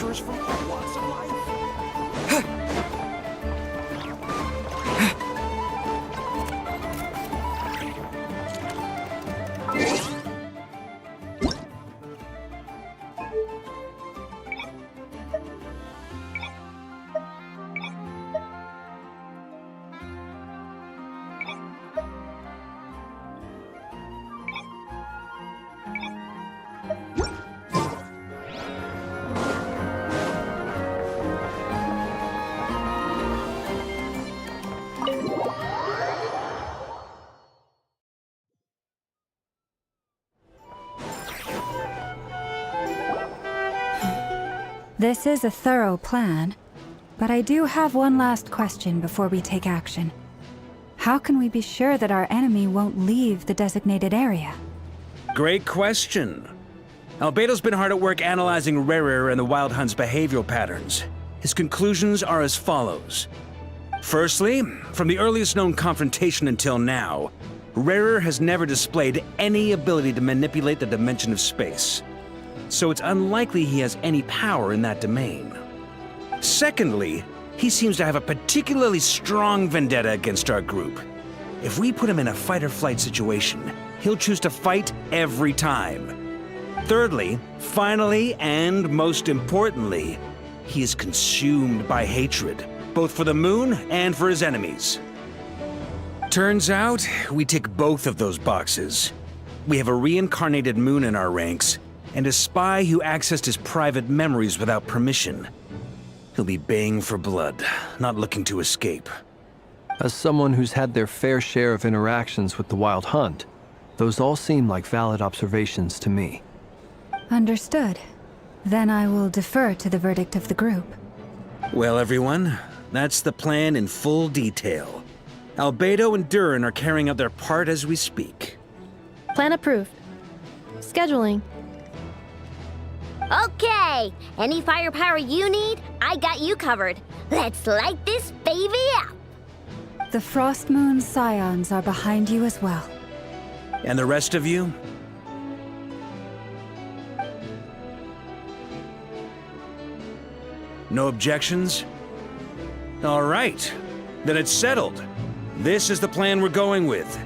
adventurers from all walks of life. This is a thorough plan, but I do have one last question before we take action. How can we be sure that our enemy won't leave the designated area? Great question. Albedo's been hard at work analyzing Rarer and the Wild Hunt's behavioral patterns. His conclusions are as follows. Firstly, from the earliest known confrontation until now, Rarer has never displayed any ability to manipulate the dimension of space. So it's unlikely he has any power in that domain. Secondly, he seems to have a particularly strong vendetta against our group. If we put him in a fight-or-flight situation, he'll choose to fight every time. Thirdly, finally, and most importantly, he is consumed by hatred, both for the moon and for his enemies. Turns out, we tick both of those boxes. We have a reincarnated moon in our ranks, and a spy who accessed his private memories without permission. He'll be baying for blood, not looking to escape. As someone who's had their fair share of interactions with the Wild Hunt, those all seem like valid observations to me. Understood. Then I will defer to the verdict of the group. Well, everyone, that's the plan in full detail. Albedo and Durin are carrying out their part as we speak. Plan approved. Scheduling. Okay, any firepower you need, I got you covered. Let's light this baby up. The Frost Moon Scions are behind you as well. And the rest of you? No objections? All right, then it's settled. This is the plan we're going with.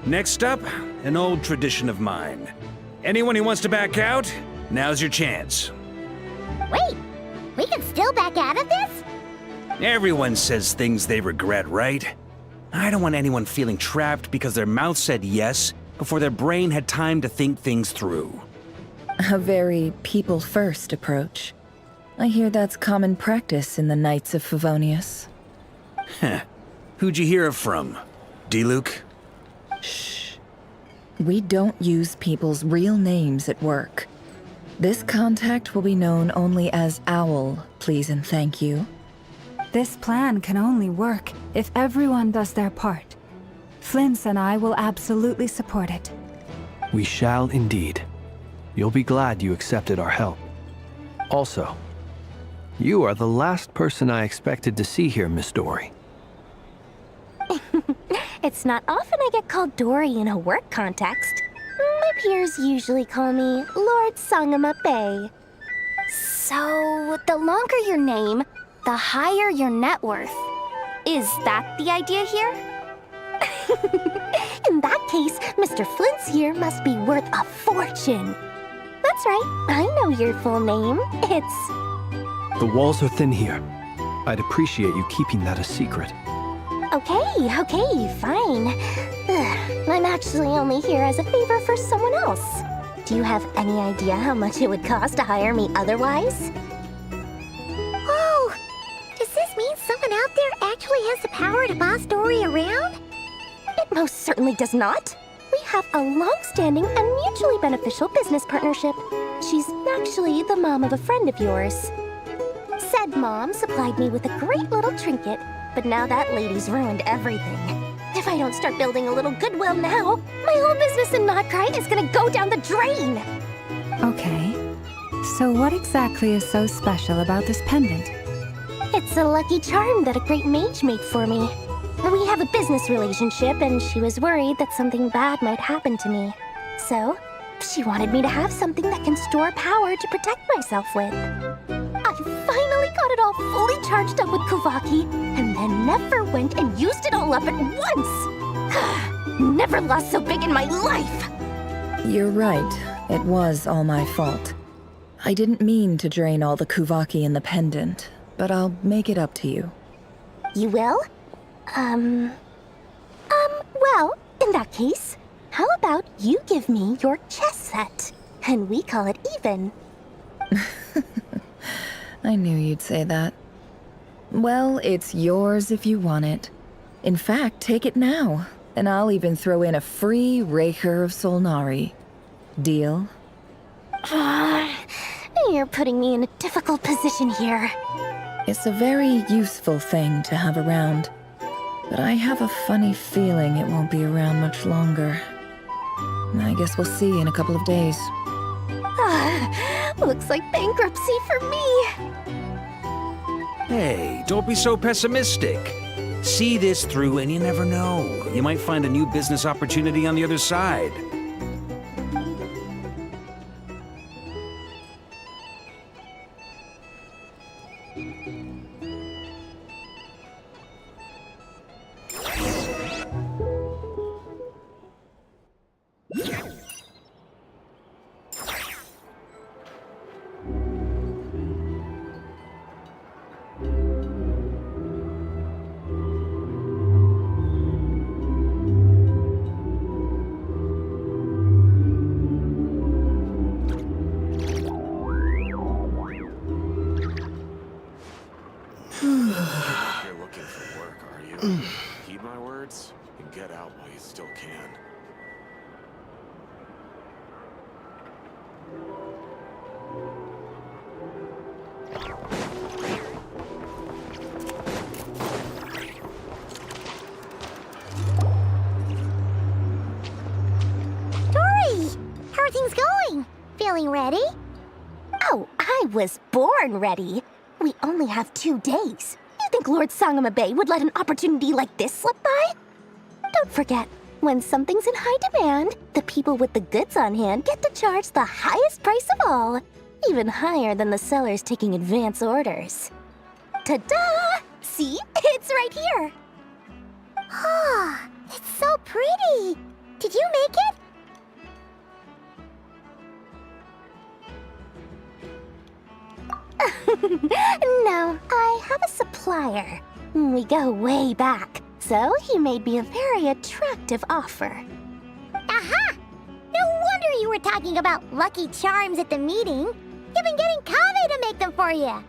Next up, an old tradition of mine. Anyone who wants to back out, now's your chance. Wait, we can still back out of this? Everyone says things they regret, right? I don't want anyone feeling trapped because their mouth said yes before their brain had time to think things through. A very people-first approach. I hear that's common practice in the Knights of Favonius. Heh. Who'd you hear it from? D-Luke? Shh. We don't use people's real names at work. This contact will be known only as Owl, please and thank you. This plan can only work if everyone does their part. Flint's and I will absolutely support it. We shall indeed. You'll be glad you accepted our help. Also, you are the last person I expected to see here, Miss Dory. It's not often I get called Dory in a work context. My peers usually call me Lord Sangamabe. So, the longer your name, the higher your net worth. Is that the idea here? In that case, Mr. Flint's here must be worth a fortune. That's right, I know your full name. It's... The walls are thin here. I'd appreciate you keeping that a secret. Okay, fine. I'm actually only here as a favor for someone else. Do you have any idea how much it would cost to hire me otherwise? Oh, does this mean someone out there actually has the power to boss Dory around? It most certainly does not. We have a long-standing and mutually beneficial business partnership. She's actually the mom of a friend of yours. Said mom supplied me with a great little trinket, but now that lady's ruined everything. If I don't start building a little goodwill now, my whole business in Nod-Craya is gonna go down the drain! Okay. So what exactly is so special about this pendant? It's a lucky charm that a great mage made for me. We have a business relationship, and she was worried that something bad might happen to me. So, she wanted me to have something that can store power to protect myself with. I all fully charged up with Kuvaki, and then Neffer went and used it all up at once! Never lost so big in my life! You're right. It was all my fault. I didn't mean to drain all the Kuvaki in the pendant, but I'll make it up to you. You will? Well, in that case, how about you give me your chess set, and we call it even? I knew you'd say that. Well, it's yours if you want it. In fact, take it now, and I'll even throw in a free Raker of Solnari. Deal? You're putting me in a difficult position here. It's a very useful thing to have around, but I have a funny feeling it won't be around much longer. I guess we'll see in a couple of days. Looks like bankruptcy for me. Hey, don't be so pessimistic. See this through and you never know. You might find a new business opportunity on the other side. You're looking for work, are you? Heed my words and get out while you still can. Dory! How are things going? Feeling ready? Oh, I was born ready. We only have 2 days. You think Lord Sangamabe would let an opportunity like this slip by? Don't forget, when something's in high demand, the people with the goods on hand get to charge the highest price of all, even higher than the sellers taking advance orders. Ta-da! See? It's right here. Ah, it's so pretty. Did you make it? No, I have a supplier. We go way back, so he made me a very attractive offer. Aha! No wonder you were talking about lucky charms at the meeting. You've been getting Kave to make them for you.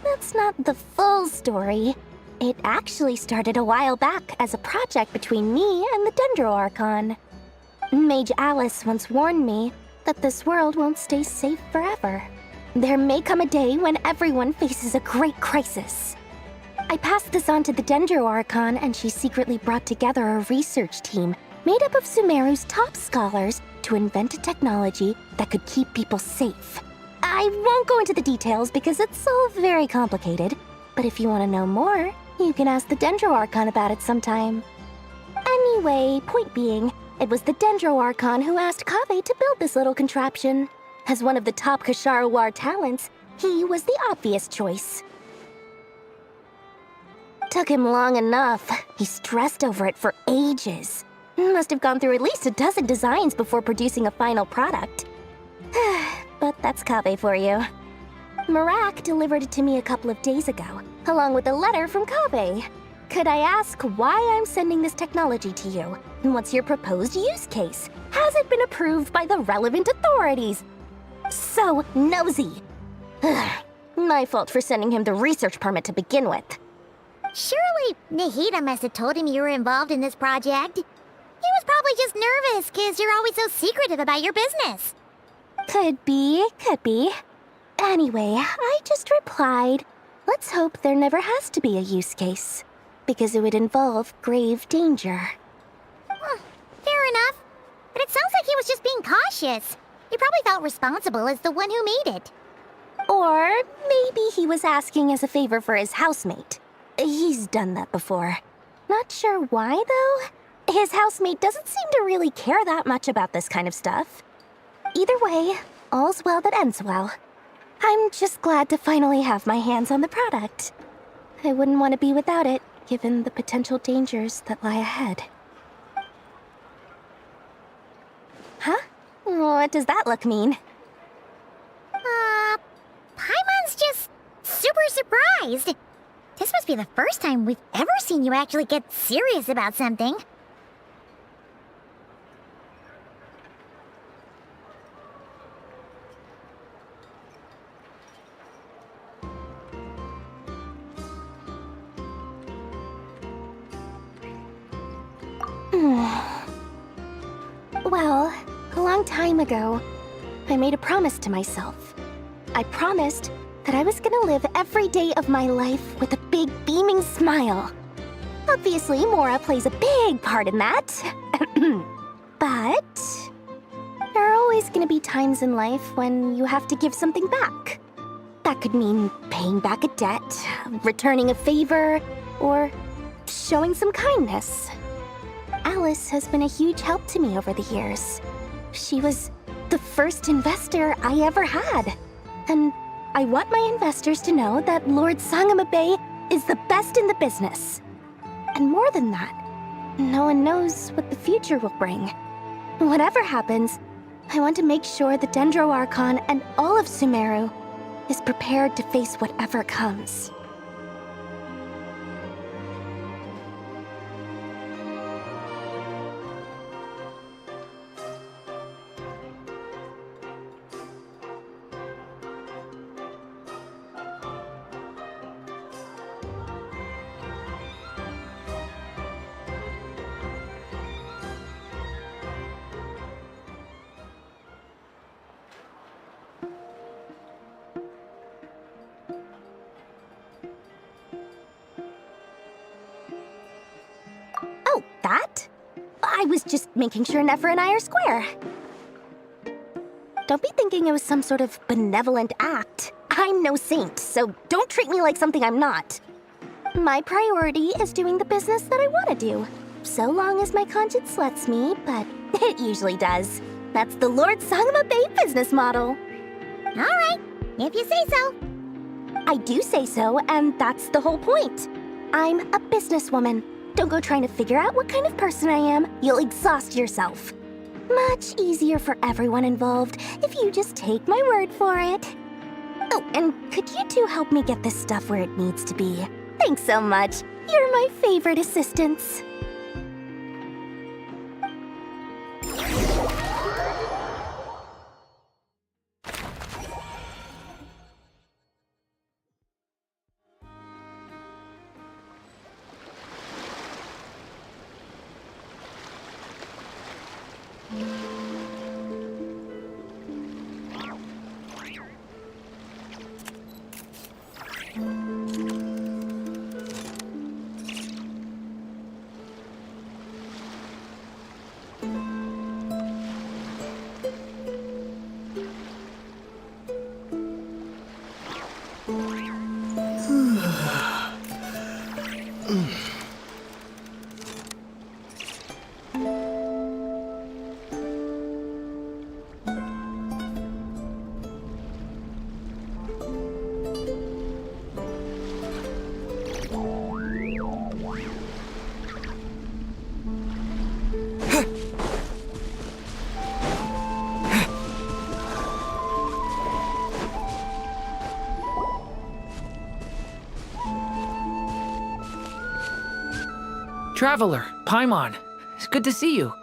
That's not the full story. It actually started a while back as a project between me and the Dendro Archon. Mage Alice once warned me that this world won't stay safe forever. There may come a day when everyone faces a great crisis. I passed this on to the Dendro Archon, and she secretly brought together a research team made up of Sumeru's top scholars to invent a technology that could keep people safe. I won't go into the details because it's all very complicated, but if you want to know more, you can ask the Dendro Archon about it sometime. Anyway, point being, it was the Dendro Archon who asked Kave to build this little contraption. As one of the top Kasharawar talents, he was the obvious choice. Took him long enough. He stressed over it for ages. Must have gone through at least a dozen designs before producing a final product. But that's Kave for you. Marak delivered it to me a couple of days ago, along with a letter from Kave. Could I ask why I'm sending this technology to you? And what's your proposed use case? Has it been approved by the relevant authorities? So nosy. My fault for sending him the research permit to begin with. Surely Nahida must have told him you were involved in this project. He was probably just nervous because you're always so secretive about your business. Could be, could be. Anyway, I just replied, let's hope there never has to be a use case, because it would involve grave danger. Fair enough. But it sounds like he was just being cautious. He probably felt responsible as the one who made it. Or maybe he was asking as a favor for his housemate. He's done that before. Not sure why, though. His housemate doesn't seem to really care that much about this kind of stuff. Either way, all's well that ends well. I'm just glad to finally have my hands on the product. I wouldn't want to be without it, given the potential dangers that lie ahead. Huh? What does that look mean? Paimon's just super surprised. This must be the first time we've ever seen you actually get serious about something. Well, a long time ago, I made a promise to myself. I promised that I was gonna live every day of my life with a big beaming smile. Obviously, Mora plays a big part in that. But there are always gonna be times in life when you have to give something back. That could mean paying back a debt, returning a favor, or showing some kindness. Alice has been a huge help to me over the years. She was the first investor I ever had. And I want my investors to know that Lord Sangamabe is the best in the business. And more than that, no one knows what the future will bring. Whatever happens, I want to make sure the Dendro Archon and all of Sumeru is prepared to face whatever comes. Oh, that? I was just making sure Neffer and I are square. Don't be thinking it was some sort of benevolent act. I'm no saint, so don't treat me like something I'm not. My priority is doing the business that I want to do, so long as my conscience lets me, but it usually does. That's the Lord Sangamabe business model. All right, if you say so. I do say so, and that's the whole point. I'm a businesswoman. Don't go trying to figure out what kind of person I am. You'll exhaust yourself. Much easier for everyone involved if you just take my word for it. Oh, and could you two help me get this stuff where it needs to be? Thanks so much. You're my favorite assistants. Traveler, Paimon, it's good to see you.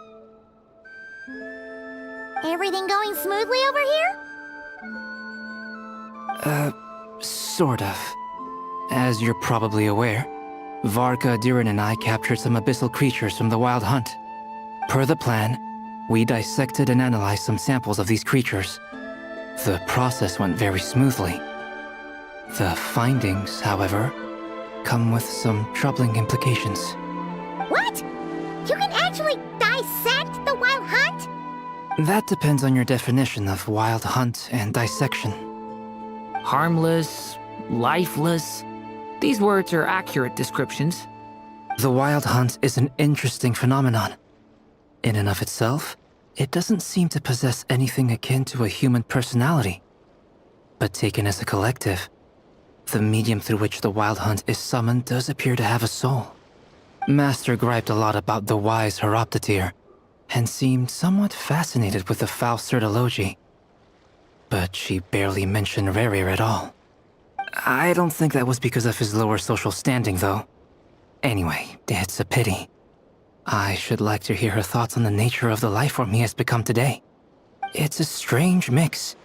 Everything going smoothly over here? Sort of. As you're probably aware, Varka, Diren, and I captured some abyssal creatures from the Wild Hunt. Per the plan, we dissected and analyzed some samples of these creatures. The process went very smoothly. The findings, however, come with some troubling implications. What? You can actually dissect the Wild Hunt? That depends on your definition of Wild Hunt and dissection. Harmless, lifeless. These words are accurate descriptions. The Wild Hunt is an interesting phenomenon. In and of itself, it doesn't seem to possess anything akin to a human personality. but taken as a collective, the medium through which the Wild Hunt is summoned does appear to have a soul. Master griped a lot about the wise Horoptetyr, and seemed somewhat fascinated with the Faust Certology. But she barely mentioned Rerir at all. I don't think that was because of his lower social standing, though. Anyway, it's a pity. I should like to hear her thoughts on the nature of the life form he has become today. It's a strange mix.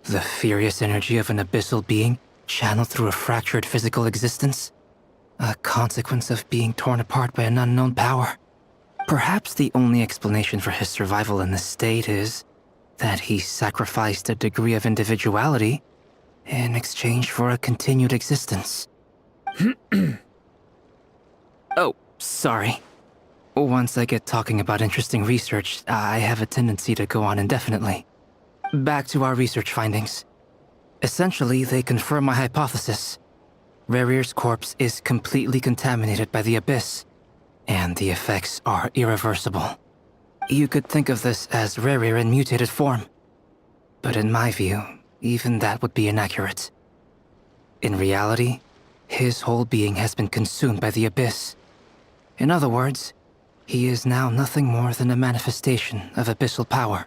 The furious energy of an abyssal being channeled through a fractured physical existence. A consequence of being torn apart by an unknown power. Perhaps the only explanation for his survival in this state is that he sacrificed a degree of individuality in exchange for a continued existence. Oh, sorry. Once I get talking about interesting research, I have a tendency to go on indefinitely. Back to our research findings. Essentially, they confirm my hypothesis. Rerir's corpse is completely contaminated by the Abyss, and the effects are irreversible. You could think of this as Rerir in mutated form. But in my view, even that would be inaccurate. In reality, his whole being has been consumed by the Abyss. In other words, he is now nothing more than a manifestation of abyssal power.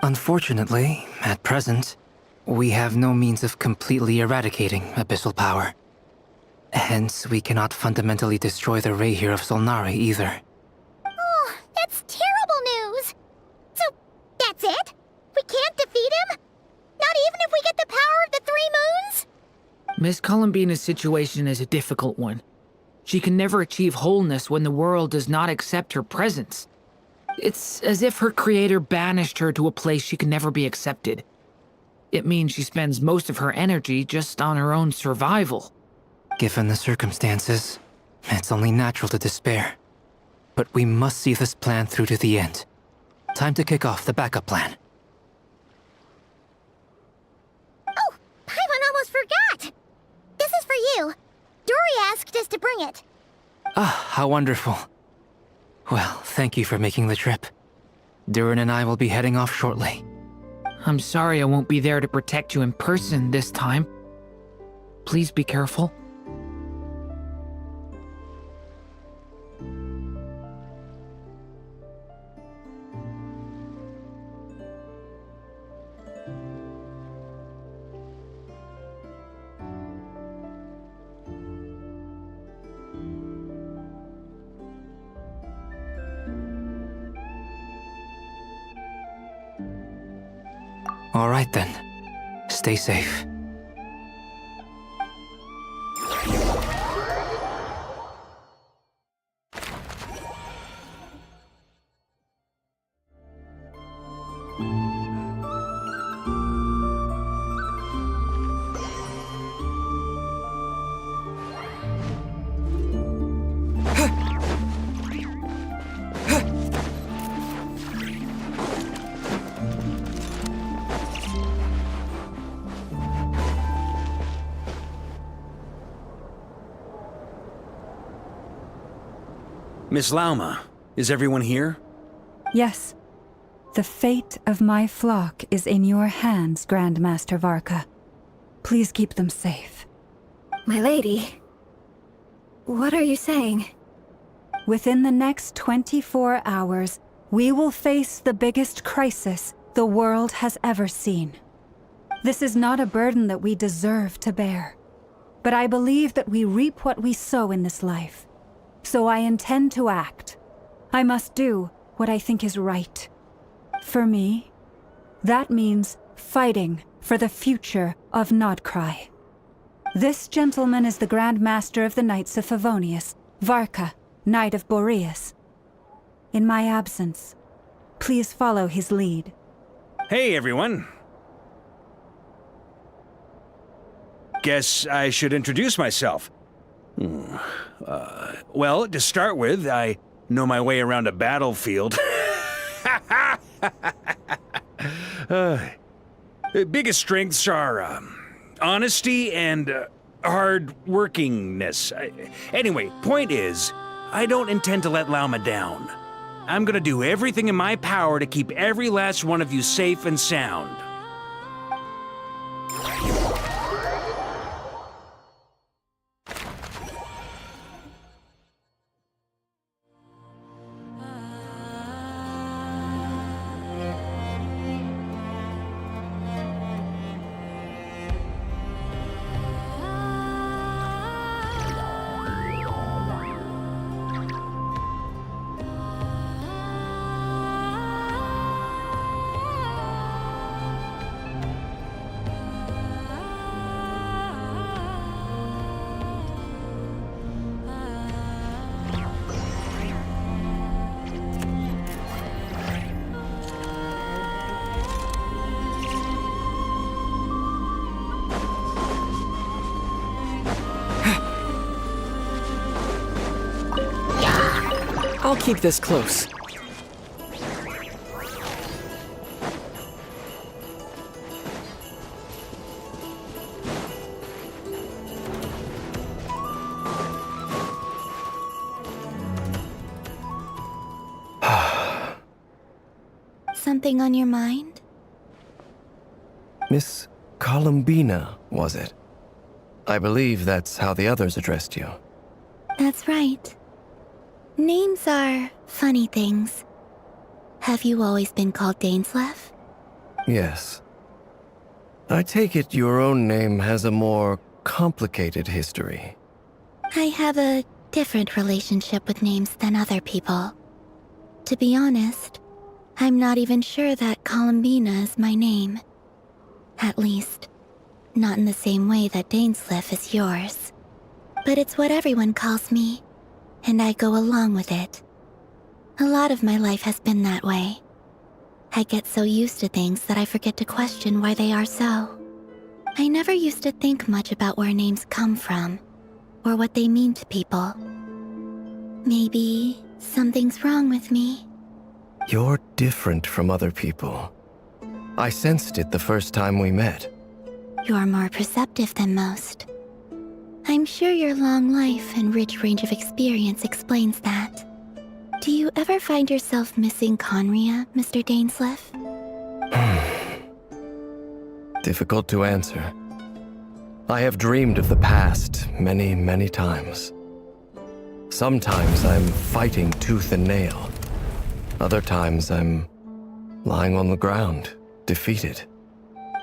Unfortunately, at present, we have no means of completely eradicating abyssal power. Hence, we cannot fundamentally destroy the Rehir of Solnari either. Oh, that's terrible news! So, that's it? We can't defeat him? Not even if we get the power of the Three Moons? Miss Columbina's situation is a difficult one. She can never achieve wholeness when the world does not accept her presence. It's as if her creator banished her to a place she can never be accepted. It means she spends most of her energy just on her own survival. Given the circumstances, it's only natural to despair. But we must see this plan through to the end. Time to kick off the backup plan. Oh, Paimon almost forgot! This is for you. Dory asked us to bring it. Ah, how wonderful. Well, thank you for making the trip. Durin and I will be heading off shortly. I'm sorry I won't be there to protect you in person this time. Please be careful. All right then. Stay safe. Miss Lauma, is everyone here? Yes. The fate of my flock is in your hands, Grandmaster Varka. Please keep them safe. My lady. What are you saying? Within the next 24 hours, we will face the biggest crisis the world has ever seen. This is not a burden that we deserve to bear. But I believe that we reap what we sow in this life. So I intend to act. I must do what I think is right. For me, that means fighting for the future of Nod-Kraya. This gentleman is the Grand Master of the Knights of Favonius, Varka, Knight of Boreas. In my absence, please follow his lead. Hey, everyone. Guess I should introduce myself. Well, to start with, I know my way around a battlefield. Biggest strengths are honesty and hard-workingness. Anyway, point is, I don't intend to let Lauma down. I'm gonna do everything in my power to keep every last one of you safe and sound. I'll keep this close. Something on your mind? Miss Columbina, was it? I believe that's how the others addressed you. That's right. Names are funny things. Have you always been called Dainsleif? Yes. I take it your own name has a more complicated history. I have a different relationship with names than other people. To be honest, I'm not even sure that Columbina is my name. At least, not in the same way that Dainsleif is yours. But it's what everyone calls me, and I go along with it. A lot of my life has been that way. I get so used to things that I forget to question why they are so. I never used to think much about where names come from, or what they mean to people. Maybe something's wrong with me. You're different from other people. I sensed it the first time we met. You're more perceptive than most. I'm sure your long life and rich range of experience explains that. Do you ever find yourself missing Conria, Mr. Dainsleif? Difficult to answer. I have dreamed of the past many, many times. Sometimes I'm fighting tooth and nail. Other times I'm lying on the ground, defeated.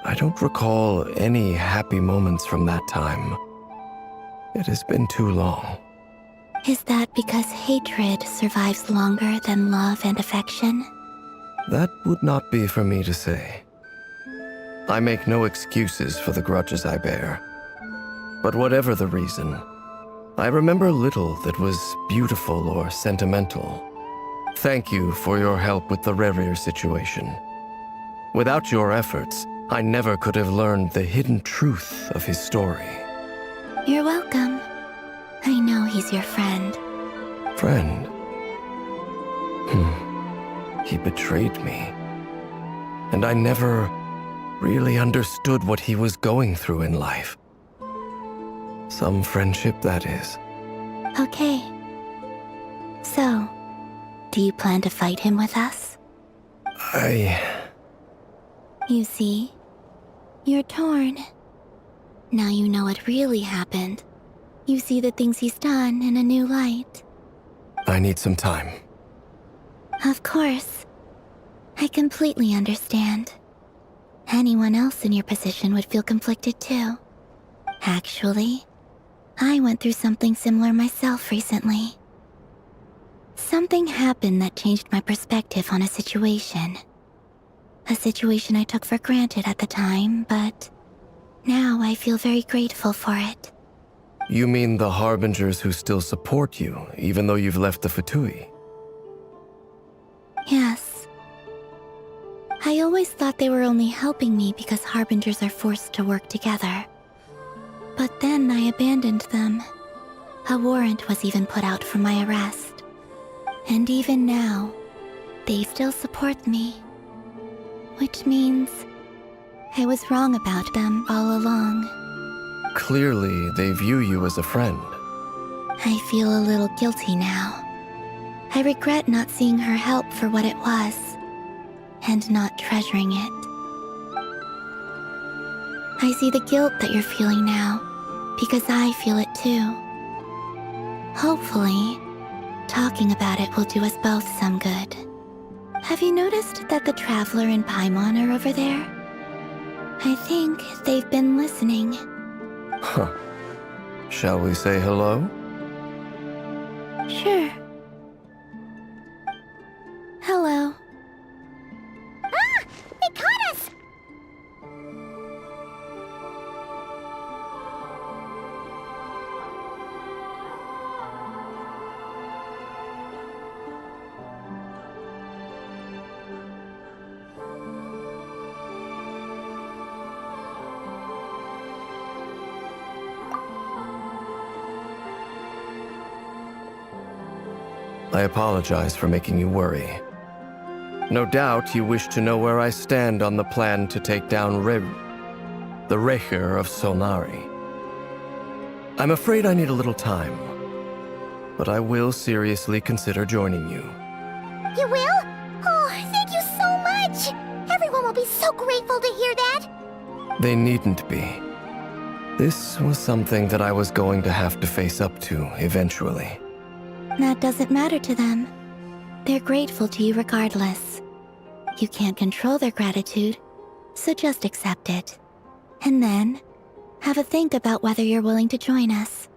I don't recall any happy moments from that time. It has been too long. Is that because hatred survives longer than love and affection? That would not be for me to say. I make no excuses for the grudges I bear. But whatever the reason, I remember little that was beautiful or sentimental. Thank you for your help with the Rerir situation. Without your efforts, I never could have learned the hidden truth of his story. You're welcome. I know he's your friend. Friend? He betrayed me. And I never really understood what he was going through in life. Some friendship, that is. Okay. So, do you plan to fight him with us? You see, you're torn. Now you know what really happened. You see the things he's done in a new light. I need some time. Of course. I completely understand. Anyone else in your position would feel conflicted too. Actually, I went through something similar myself recently. Something happened that changed my perspective on a situation. A situation I took for granted at the time, but now I feel very grateful for it. You mean the Harbingers who still support you, even though you've left the Fatui? Yes. I always thought they were only helping me because Harbingers are forced to work together. But then I abandoned them. A warrant was even put out for my arrest. And even now, they still support me. Which means I was wrong about them all along. Clearly, they view you as a friend. I feel a little guilty now. I regret not seeing her help for what it was, and not treasuring it. I see the guilt that you're feeling now, because I feel it too. Hopefully, talking about it will do us both some good. Have you noticed that the Traveler and Paimon are over there? I think they've been listening. Huh. Shall we say hello? Sure. Hello. Ah! They caught us! I apologize for making you worry. No doubt you wish to know where I stand on the plan to take down the Recher of Solnari. I'm afraid I need a little time, but I will seriously consider joining you. You will? Oh, thank you so much! Everyone will be so grateful to hear that! They needn't be. This was something that I was going to have to face up to eventually. That doesn't matter to them. They're grateful to you regardless. You can't control their gratitude, so just accept it. And then, have a think about whether you're willing to join us.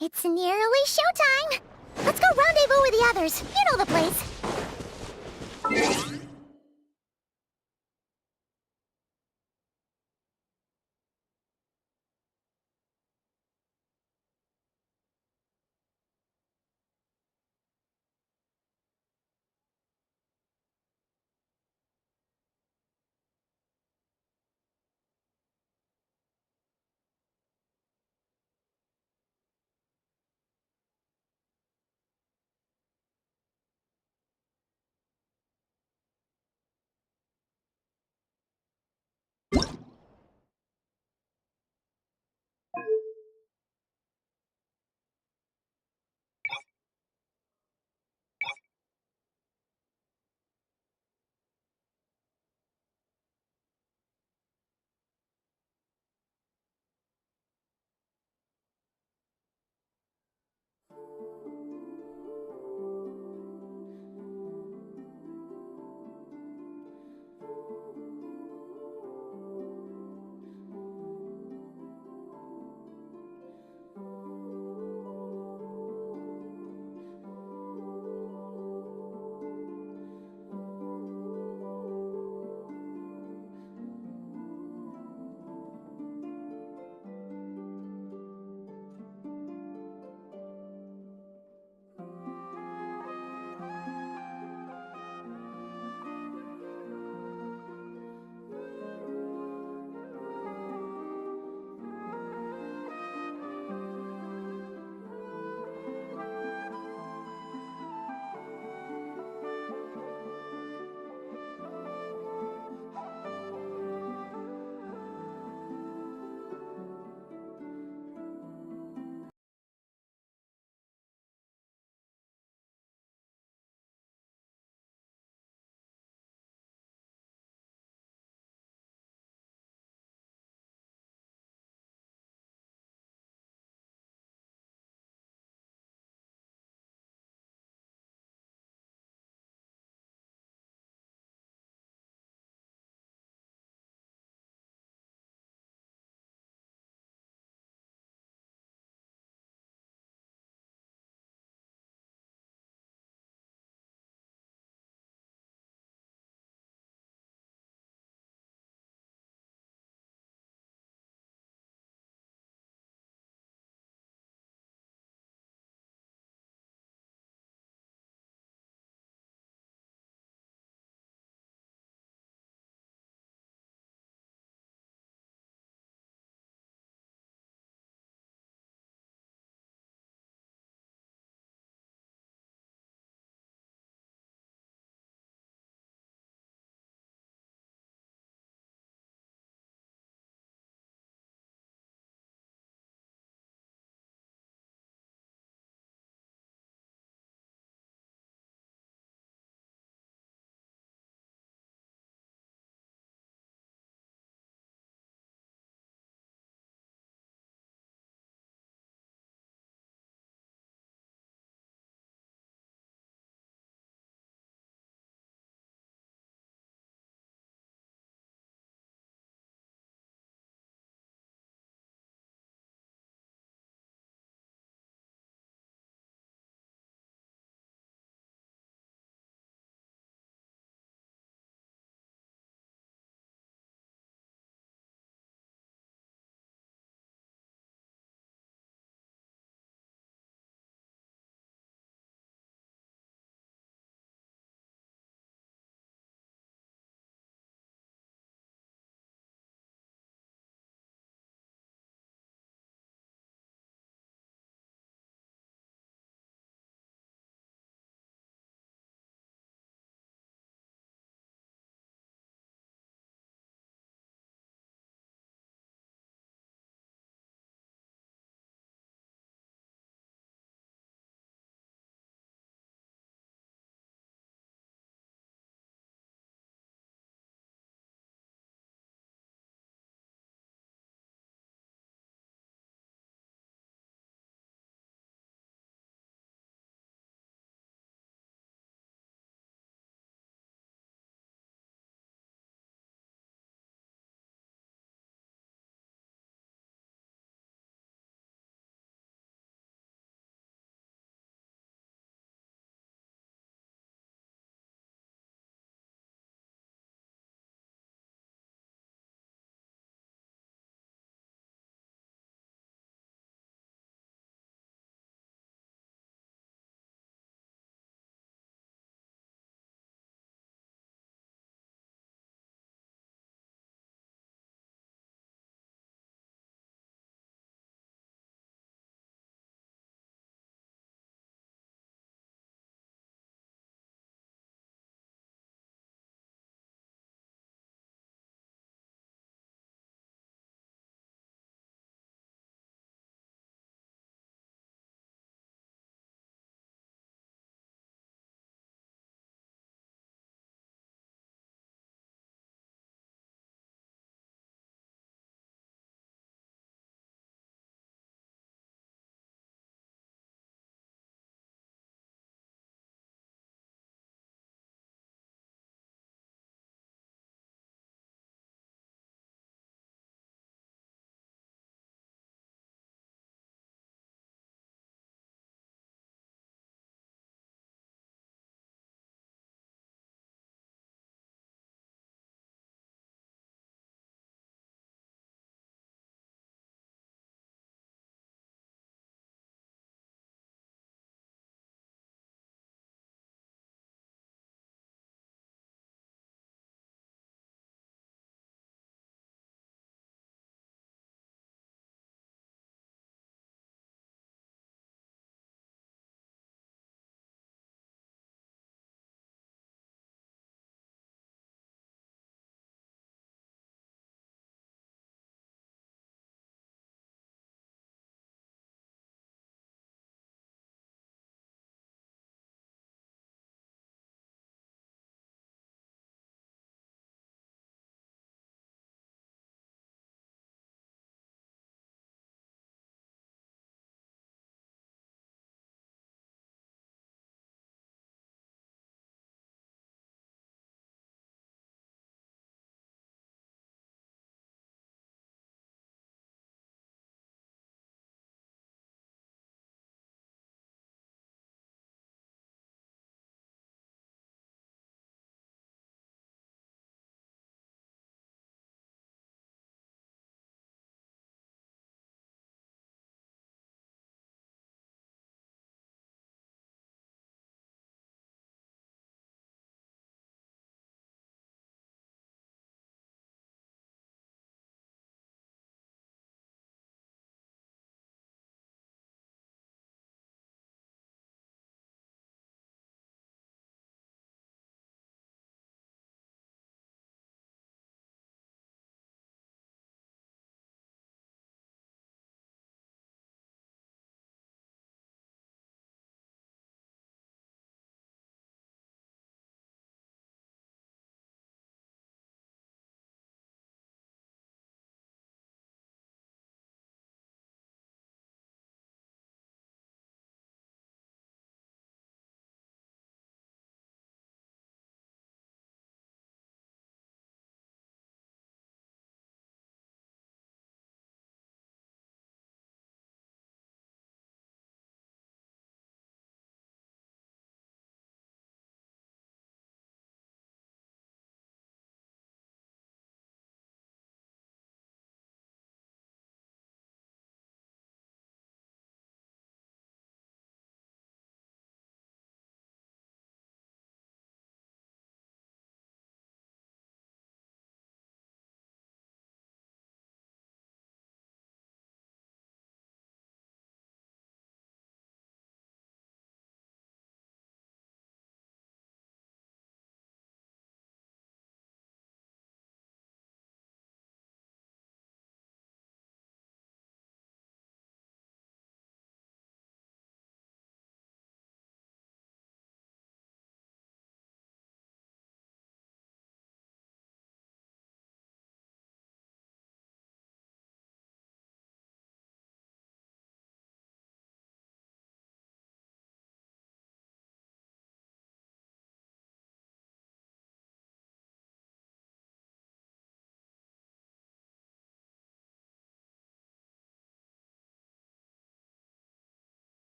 It's nearly showtime! Let's go rendezvous with the others. You know the place.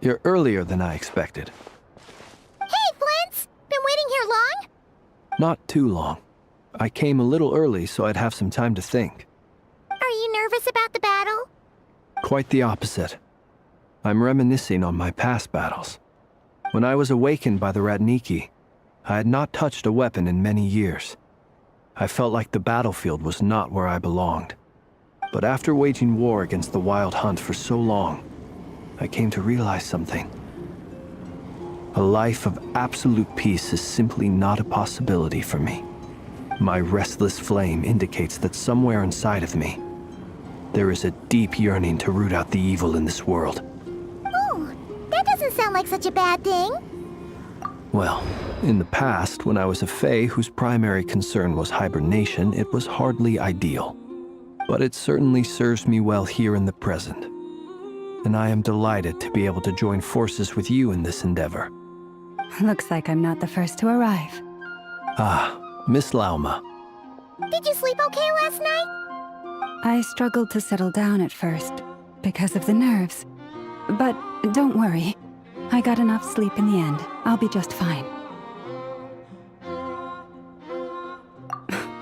You're earlier than I expected. Hey, Flint's! Been waiting here long? Not too long. I came a little early so I'd have some time to think. Are you nervous about the battle? Quite the opposite. I'm reminiscing on my past battles. When I was awakened by the Ratniki, I had not touched a weapon in many years. I felt like the battlefield was not where I belonged. But after waging war against the Wild Hunt for so long, I came to realize something. A life of absolute peace is simply not a possibility for me. My restless flame indicates that somewhere inside of me, there is a deep yearning to root out the evil in this world. Oh, that doesn't sound like such a bad thing. Well, in the past, when I was a Fae whose primary concern was hibernation, it was hardly ideal. But it certainly serves me well here in the present. And I am delighted to be able to join forces with you in this endeavor. Looks like I'm not the first to arrive. Ah, Miss Lauma. Did you sleep okay last night? I struggled to settle down at first, because of the nerves. But don't worry. I got enough sleep in the end. I'll be just fine.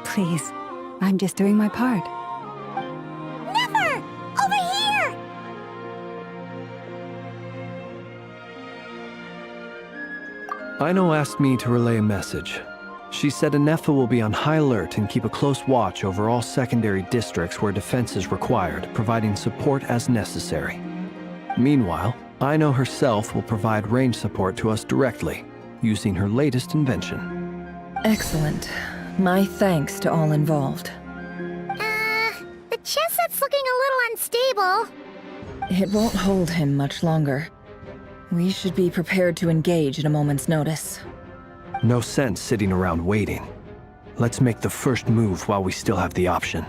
Please, I'm just doing my part. Neffer! Over here! Aino asked me to relay a message. She said Neffer will be on high alert and keep a close watch over all secondary districts where defense is required, providing support as necessary. Meanwhile, Aino herself will provide range support to us directly, using her latest invention. Excellent. My thanks to all involved. The chess set's looking a little unstable. It won't hold him much longer. We should be prepared to engage at a moment's notice. No sense sitting around waiting. Let's make the first move while we still have the option.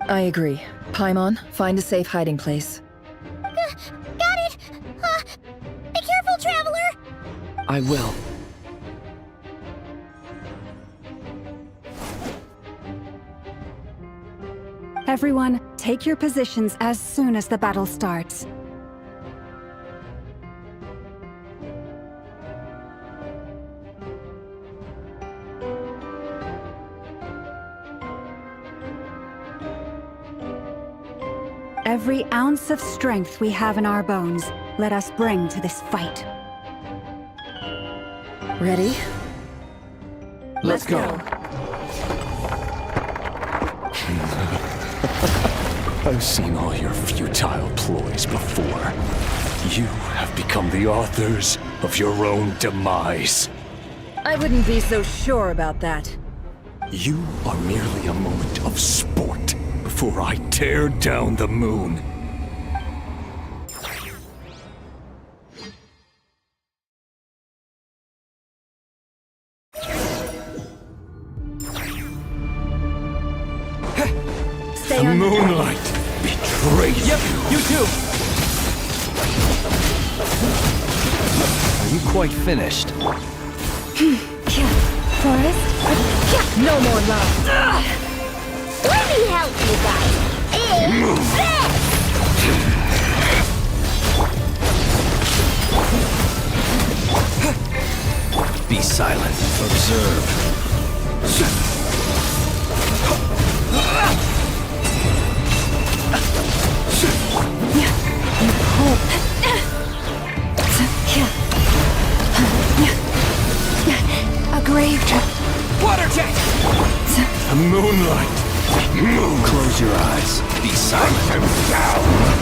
I agree. Paimon, find a safe hiding place. Got it! Be careful, Traveler! I will. Everyone, take your positions as soon as the battle starts. Every ounce of strength we have in our bones, let us bring to this fight. Ready? Let's go. I've seen all your futile ploys before. You have become the authors of your own demise. I wouldn't be so sure about that. You are merely a moment of sport before I tear down the moon. Stay The on moonlight betrays you. You too. Are you quite finished? Forest? No more love. Let me help you guys! Be silent. Observe. A grave trap. Water jet! The moonlight. Close your eyes. Be silent.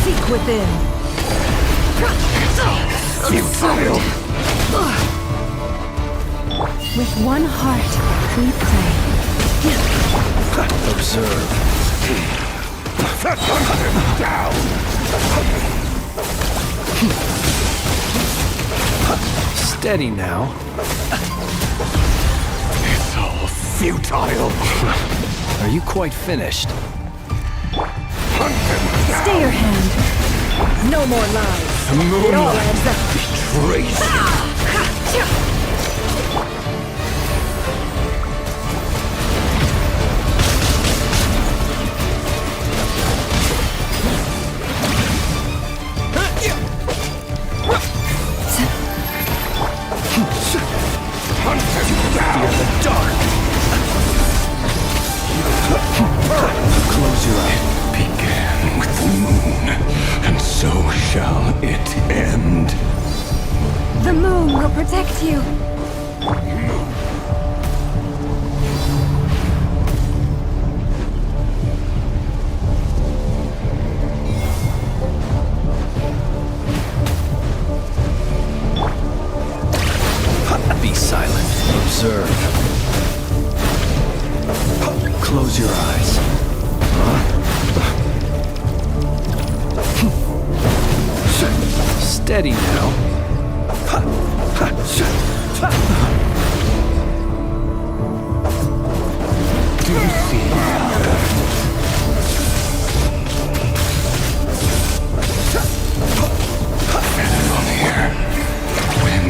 Seek within. Futile. With one heart, we pray. Observe. Down. Steady now. It's all futile. Are you quite finished? Stay your hand. No more lies. The It all moonlight adds up. betrays you. fear the dark. Close your eyes. Began with the moon, and so shall it end. The moon will protect you. Be silent. Observe. Close your eyes. Steady now. Do you see on here? When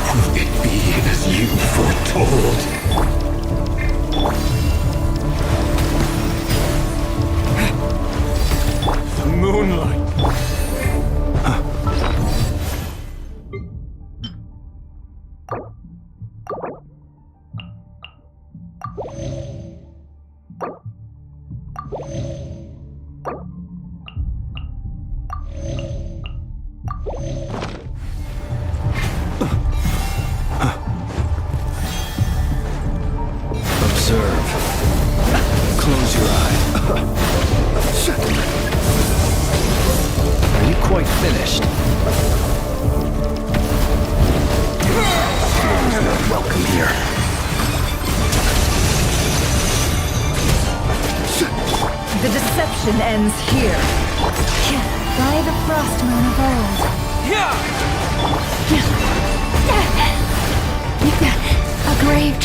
will it be as you foretold? The moonlight. Observe. Close your eyes. Are you quite finished? You're not welcome here. The deception ends here. By the frost moon of old. A grave.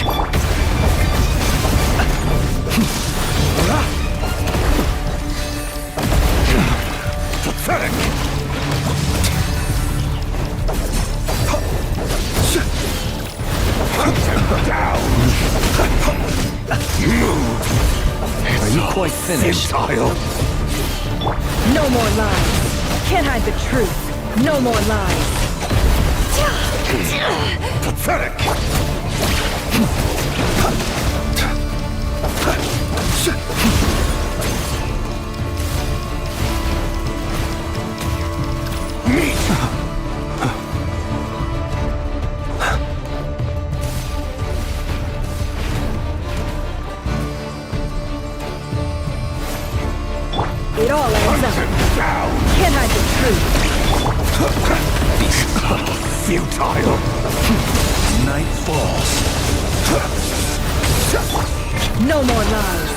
Pathetic! Down! Move! Are you quite finished? Futile! No more lies. Can't hide the truth. No more lies. Pathetic! It all ends up. Can't hide the truth. Futile! Night falls. No more lies.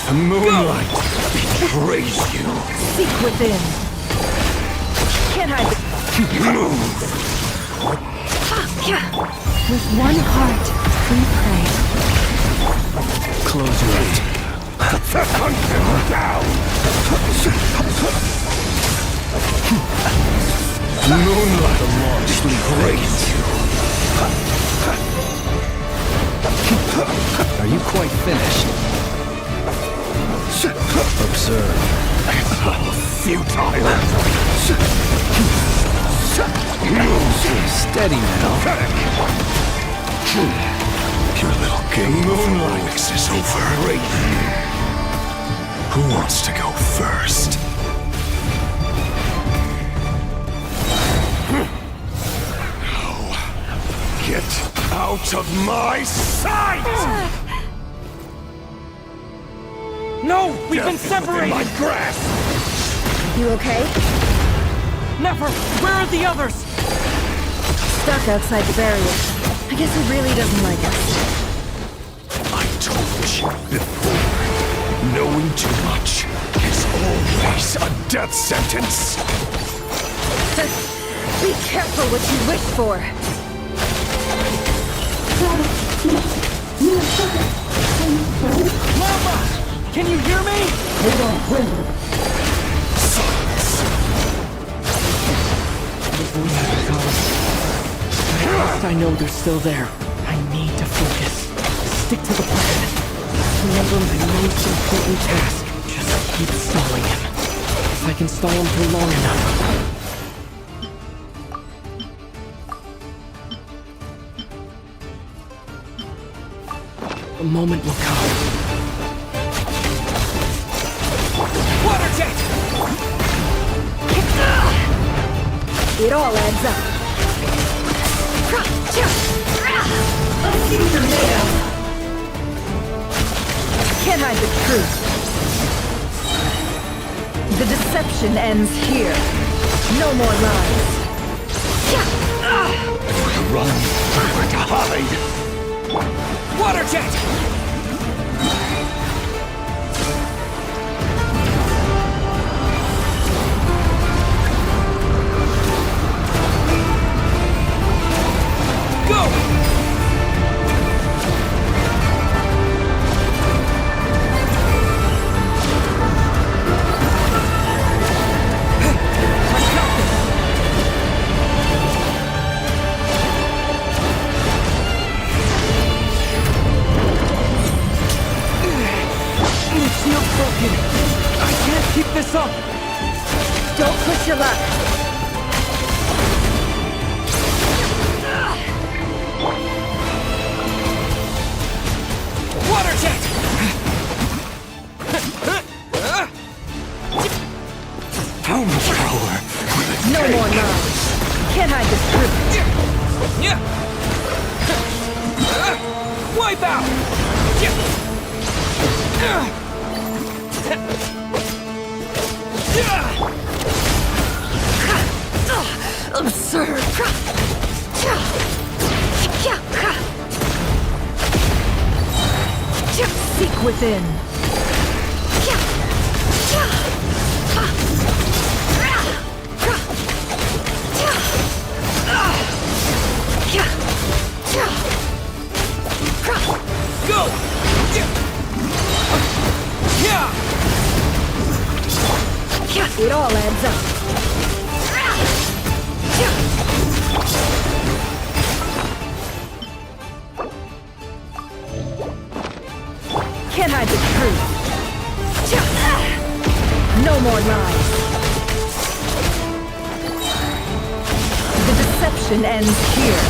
The moonlight betrays you. Seek within. Can't hide the... With one heart, we pray. Close your eyes. Hunt him down! Moonlight betrays you. Are you quite finished? Observe. It's all futile. Steady now. Your little game moonlight is over. Who wants to go first? No. Get out of my sight! No! We've been Death within separated! my grasp! You okay? Neffer, where are the others? Stuck outside the barrier. I guess he really doesn't like us. I told you before. Knowing too much is always a death sentence. Be careful what you wish for. Mama! Can you hear me? At least I know they're still there. I need to focus. Stick to the plan. Remember my most important task. Just keep stalling him. If I can stall him for long enough. The moment will come. Water jet! It all adds up. Let's see what you're made of. Can't hide the truth. The deception ends here. No more lies. Where to run, where to hide. Water jet! Go! I can't keep this up! Don't push your luck. Water jet! How much power will it No take? more lies. Can't hide the truth. Wipe out! Absurd. Seek within. Go! It all adds up. Can't hide the truth. No more lies. The deception ends here.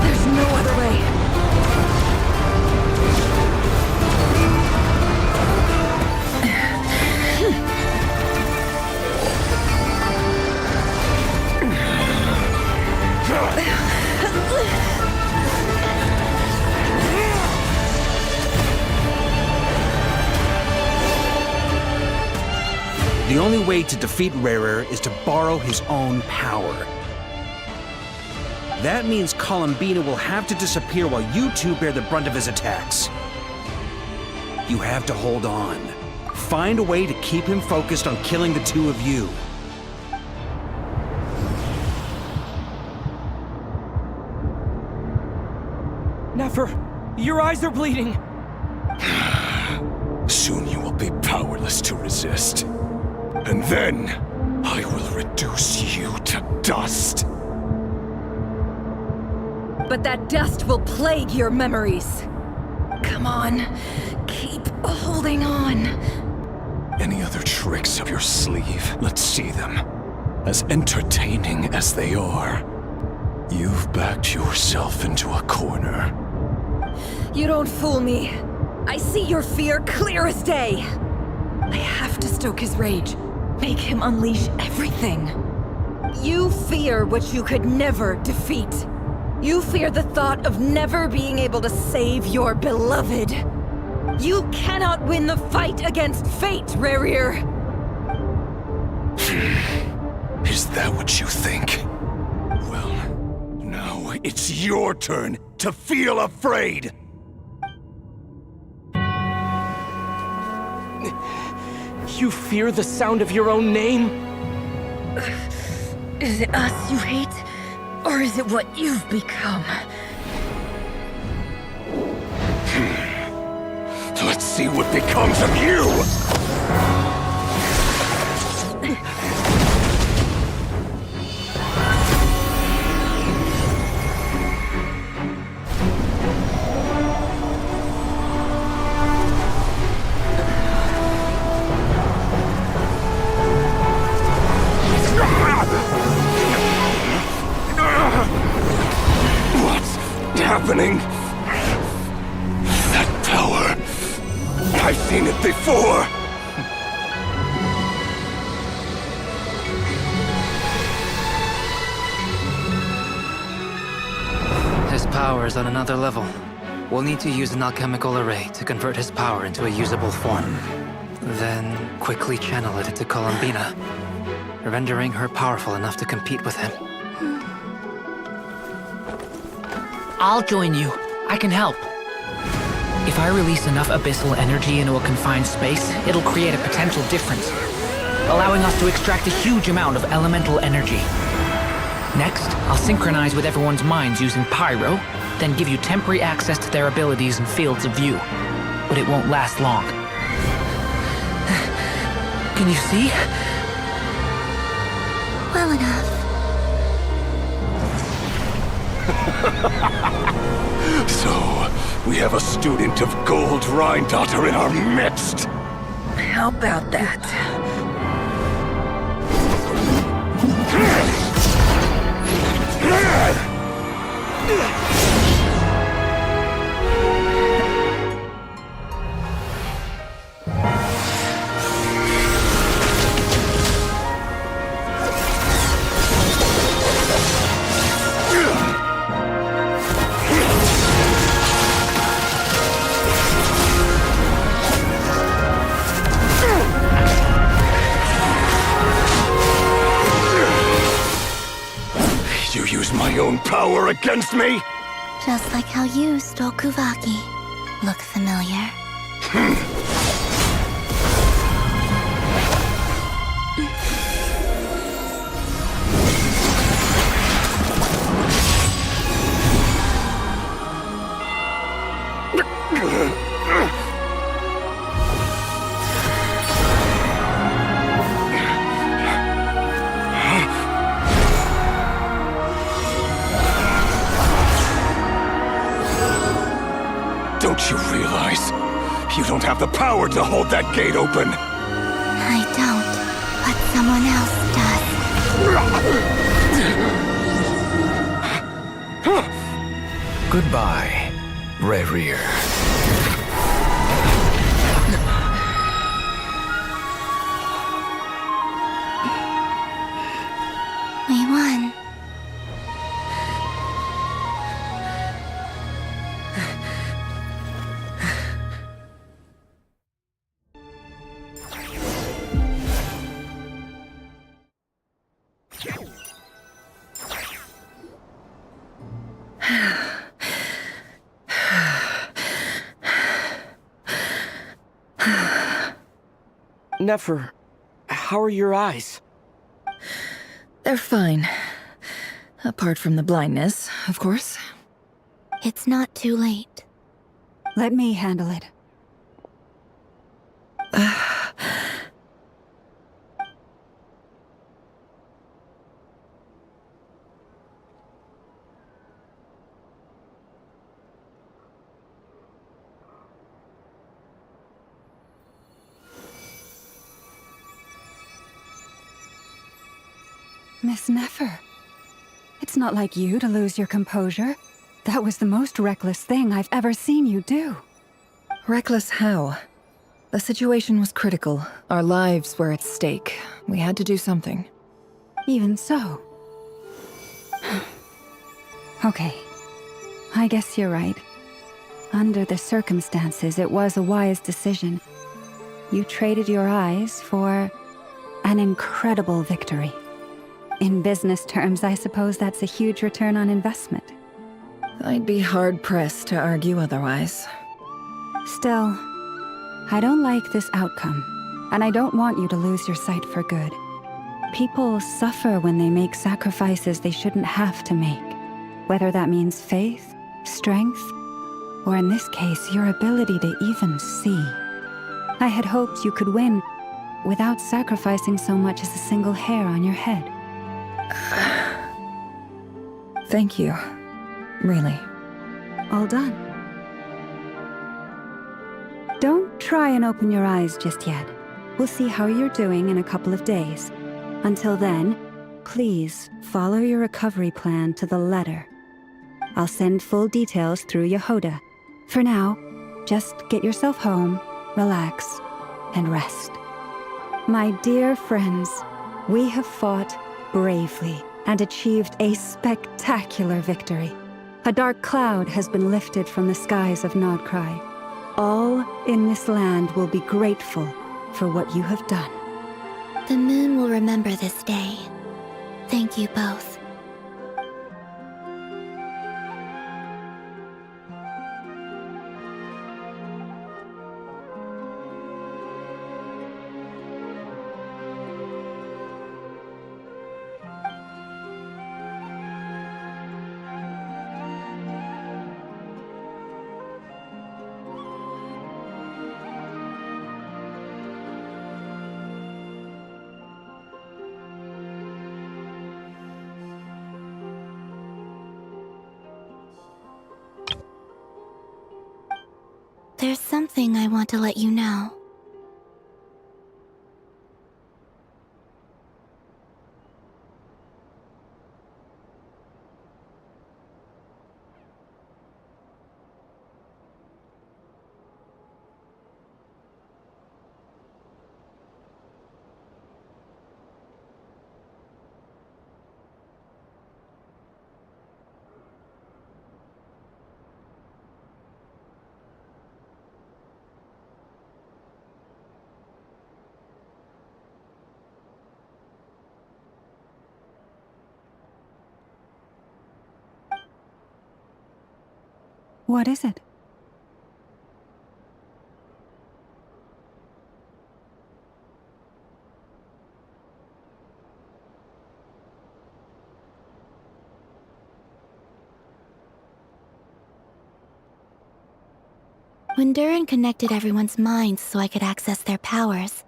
There's no other way. The only way to defeat Rarer is to borrow his own power. That means Columbina will have to disappear while you two bear the brunt of his attacks. You have to hold on. Find a way to keep him focused on killing the two of you. Neffer, your eyes are bleeding. Soon you will be powerless to resist. And then, I will reduce you to dust. But that dust will plague your memories. Come on, keep holding on. Any other tricks up your sleeve? Let's see them. As entertaining as they are, you've backed yourself into a corner. You don't fool me. I see your fear clear as day. I have to stoke his rage. Make him unleash everything. You fear what you could never defeat. You fear the thought of never being able to save your beloved. You cannot win the fight against fate, Rarir. Is that what you think? Well, now it's your turn to feel afraid! You fear the sound of your own name? Is it us you hate? Or is it what you've become? Let's see what becomes of you! happening? That power. I've seen it before! His power is on another level. We'll need to use an alchemical array to convert his power into a usable form. Then quickly channel it into Columbina, rendering her powerful enough to compete with him. I'll join you. I can help. If I release enough abyssal energy into a confined space, it'll create a potential difference, allowing us to extract a huge amount of elemental energy. Next, I'll synchronize with everyone's minds using Pyro, then give you temporary access to their abilities and fields of view. But it won't last long. Can you see? Well enough. So, we have a student of Gold Rhine-Daughter in our midst! How about that? You use my own power against me? Just like how you stole Kuvaki. Look familiar? Don't you realize? You don't have the power to hold that gate open! I don't, but someone else does. Goodbye, Rerir. We won. Neffer, how are your eyes? They're fine. Apart from the blindness, of course. It's not too late. Let me handle it. Miss Neffer, it's not like you to lose your composure. That was the most reckless thing I've ever seen you do. Reckless how? The situation was critical. Our lives were at stake. We had to do something. Even so. Okay. I guess you're right. Under the circumstances, it was a wise decision. You traded your eyes for an incredible victory. In business terms, I suppose that's a huge return on investment. I'd be hard-pressed to argue otherwise. Still, I don't like this outcome, and I don't want you to lose your sight for good. People suffer when they make sacrifices they shouldn't have to make, whether that means faith, strength, or in this case, your ability to even see. I had hoped you could win without sacrificing so much as a single hair on your head. Thank you. Really. All done. Don't try and open your eyes just yet. We'll see how you're doing in a couple of days. Until then, please follow your recovery plan to the letter. I'll send full details through Yehoda. For now, just get yourself home, relax, and rest. My dear friends, we have fought bravely and achieved a spectacular victory. A dark cloud has been lifted from the skies of Nod-Kraya. All in this land will be grateful for what you have done. The moon will remember this day. Thank you both. There's something I want to let you know. What is it? When Durin connected everyone's minds so I could access their powers,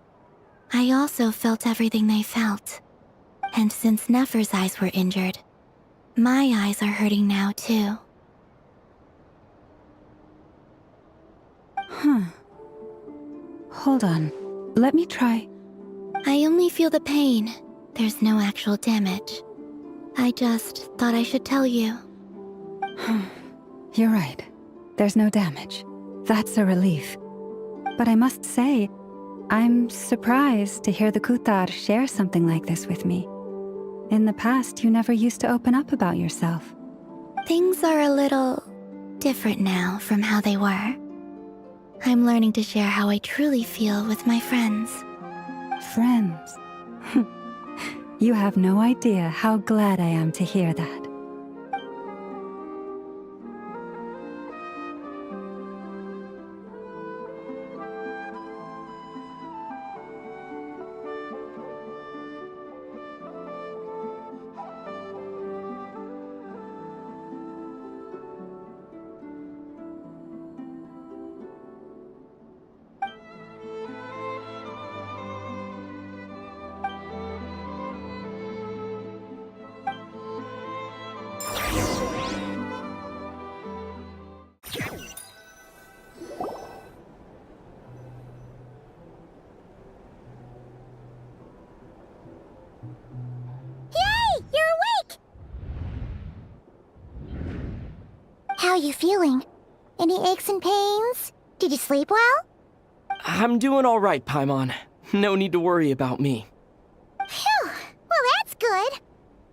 I also felt everything they felt. And since Nefer's eyes were injured, my eyes are hurting now too. Huh. Hold on. Let me try. I only feel the pain. There's no actual damage. I just thought I should tell you. You're right. There's no damage. That's a relief. But I must say, I'm surprised to hear the Kutar share something like this with me. In the past, you never used to open up about yourself. Things are a little different now from how they were. I'm learning to share how I truly feel with my friends. Friends? You have no idea how glad I am to hear that. How are you feeling? Any aches and pains? Did you sleep well? I'm doing all right, Paimon. No need to worry about me. Phew! Well, that's good.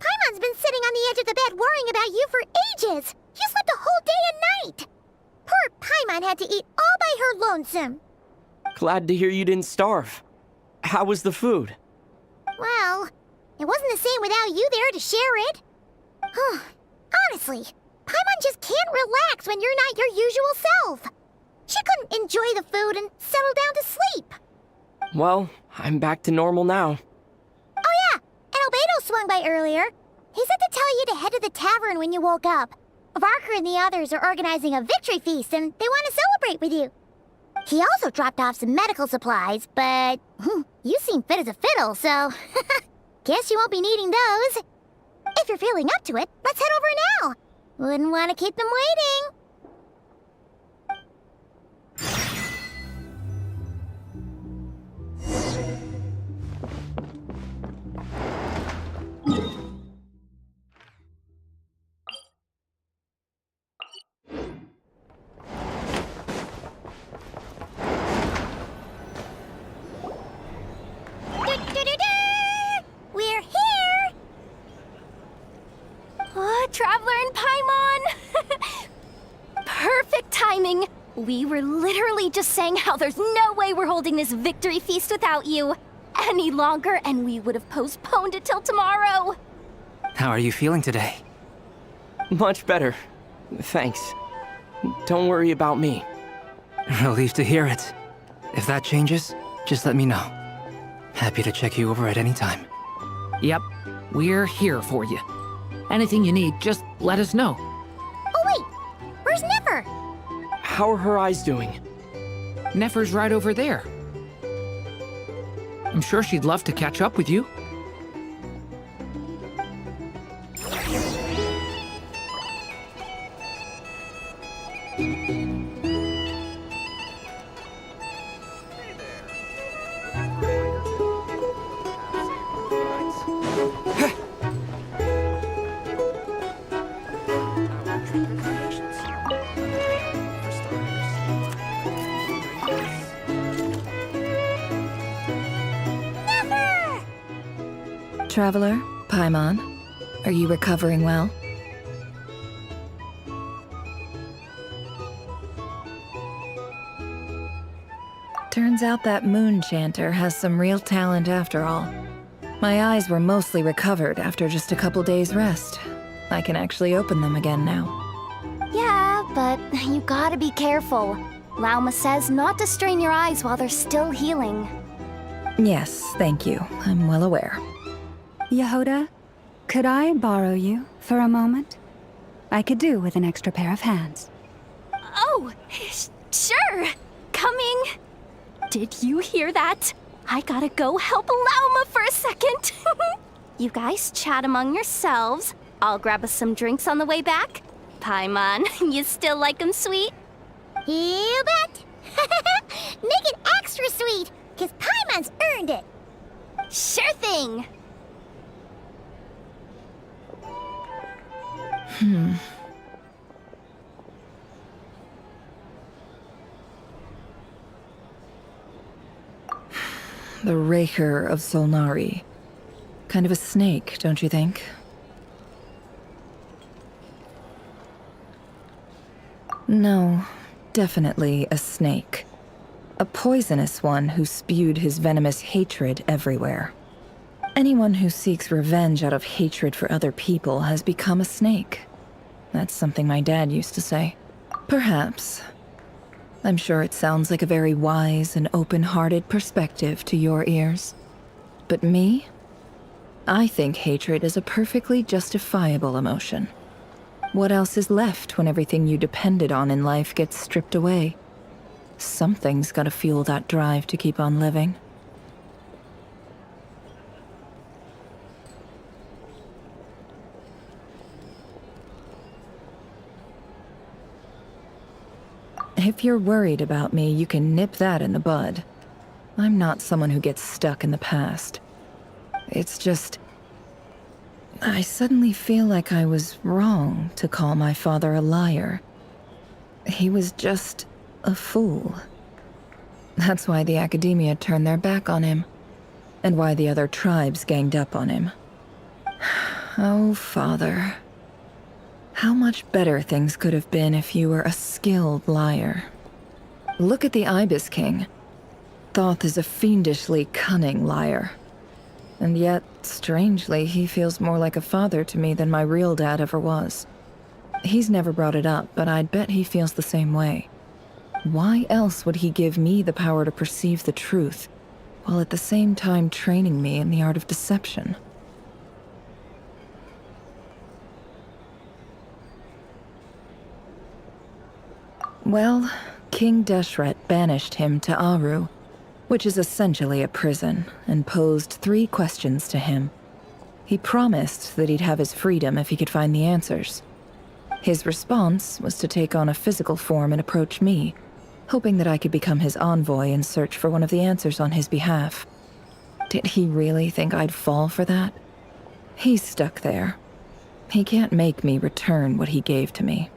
Paimon's been sitting on the edge of the bed worrying about you for ages. You slept a whole day and night. Poor Paimon had to eat all by her lonesome. Glad to hear you didn't starve. How was the food? Well, it wasn't the same without you there to share it. Honestly, Paimon just can't relax when you're not your usual self. She couldn't enjoy the food and settle down to sleep. Well, I'm back to normal now. Oh yeah, and Albedo swung by earlier. He said to tell you to head to the tavern when you woke up. Varker and the others are organizing a victory feast and they want to celebrate with you. He also dropped off some medical supplies, but you seem fit as a fiddle, so guess you won't be needing those. If you're feeling up to it, let's head over now. Wouldn't want to keep them waiting. timing! We were literally just saying how there's no way we're holding this victory feast without you any longer, and we would have postponed it till tomorrow. How are you feeling today? Much better. Thanks. Don't worry about me. Relieved to hear it. If that changes, just let me know. Happy to check you over at any time. Yep, we're here for you. Anything you need, just let us know. Oh wait, where's Neffer? How are her eyes doing? Nefer's right over there. I'm sure she'd love to catch up with you. Traveler, Paimon, are you recovering well? Turns out that moon chanter has some real talent after all. My eyes were mostly recovered after just a couple days rest. I can actually open them again now. Yeah, but you gotta be careful. Lauma says not to strain your eyes while they're still healing. Yes, thank you. I'm well aware. Yehoda, could I borrow you for a moment? I could do with an extra pair of hands. Oh, sure. Coming. Did you hear that? I gotta go help Lauma for a second. You guys chat among yourselves. I'll grab us some drinks on the way back. Paimon, you still like 'em sweet? You bet! Make it extra sweet, cause Paimon's earned it! Sure thing! The Raker of Solnari. Kind of a snake, don't you think? No, definitely a snake. A poisonous one who spewed his venomous hatred everywhere. Anyone who seeks revenge out of hatred for other people has become a snake. That's something my dad used to say. Perhaps. I'm sure it sounds like a very wise and open-hearted perspective to your ears. But me? I think hatred is a perfectly justifiable emotion. What else is left when everything you depended on in life gets stripped away? Something's gotta fuel that drive to keep on living. If you're worried about me, you can nip that in the bud. I'm not someone who gets stuck in the past. It's just... I suddenly feel like I was wrong to call my father a liar. He was just a fool. That's why the academia turned their back on him, and why the other tribes ganged up on him. Oh, father. How much better things could have been if you were a skilled liar. Look at the Ibis King. Thoth is a fiendishly cunning liar. And yet, strangely, he feels more like a father to me than my real dad ever was. He's never brought it up, but I'd bet he feels the same way. Why else would he give me the power to perceive the truth, while at the same time training me in the art of deception? Well, King Deshret banished him to Aru, which is essentially a prison, and posed 3 questions to him. He promised that he'd have his freedom if he could find the answers. His response was to take on a physical form and approach me, hoping that I could become his envoy and search for one of the answers on his behalf. Did he really think I'd fall for that? He's stuck there. He can't make me return what he gave to me.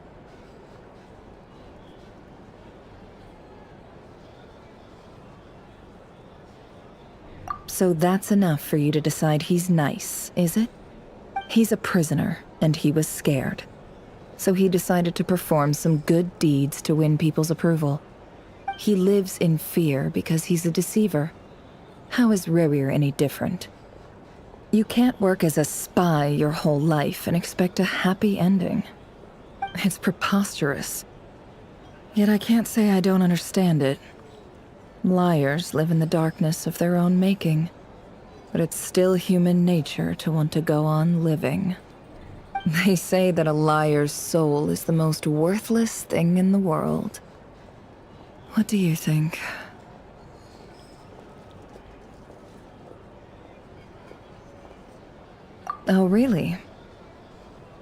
So that's enough for you to decide he's nice, is it? He's a prisoner, and he was scared. So he decided to perform some good deeds to win people's approval. He lives in fear because he's a deceiver. How is Rerir any different? You can't work as a spy your whole life and expect a happy ending. It's preposterous. Yet I can't say I don't understand it. Liars live in the darkness of their own making. But it's still human nature to want to go on living. They say that a liar's soul is the most worthless thing in the world. What do you think? Oh, really?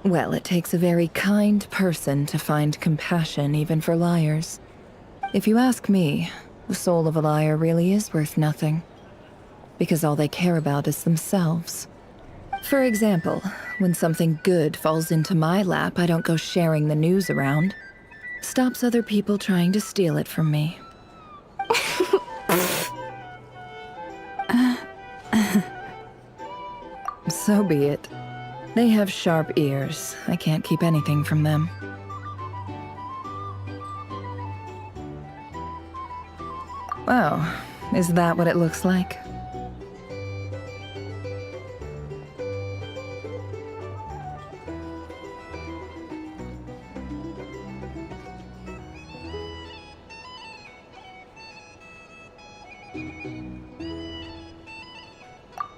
Well, it takes a very kind person to find compassion even for liars. If you ask me, the soul of a liar really is worth nothing. Because all they care about is themselves. For example, when something good falls into my lap, I don't go sharing the news around. Stops other people trying to steal it from me. So be it. They have sharp ears. I can't keep anything from them. Oh, is that what it looks like?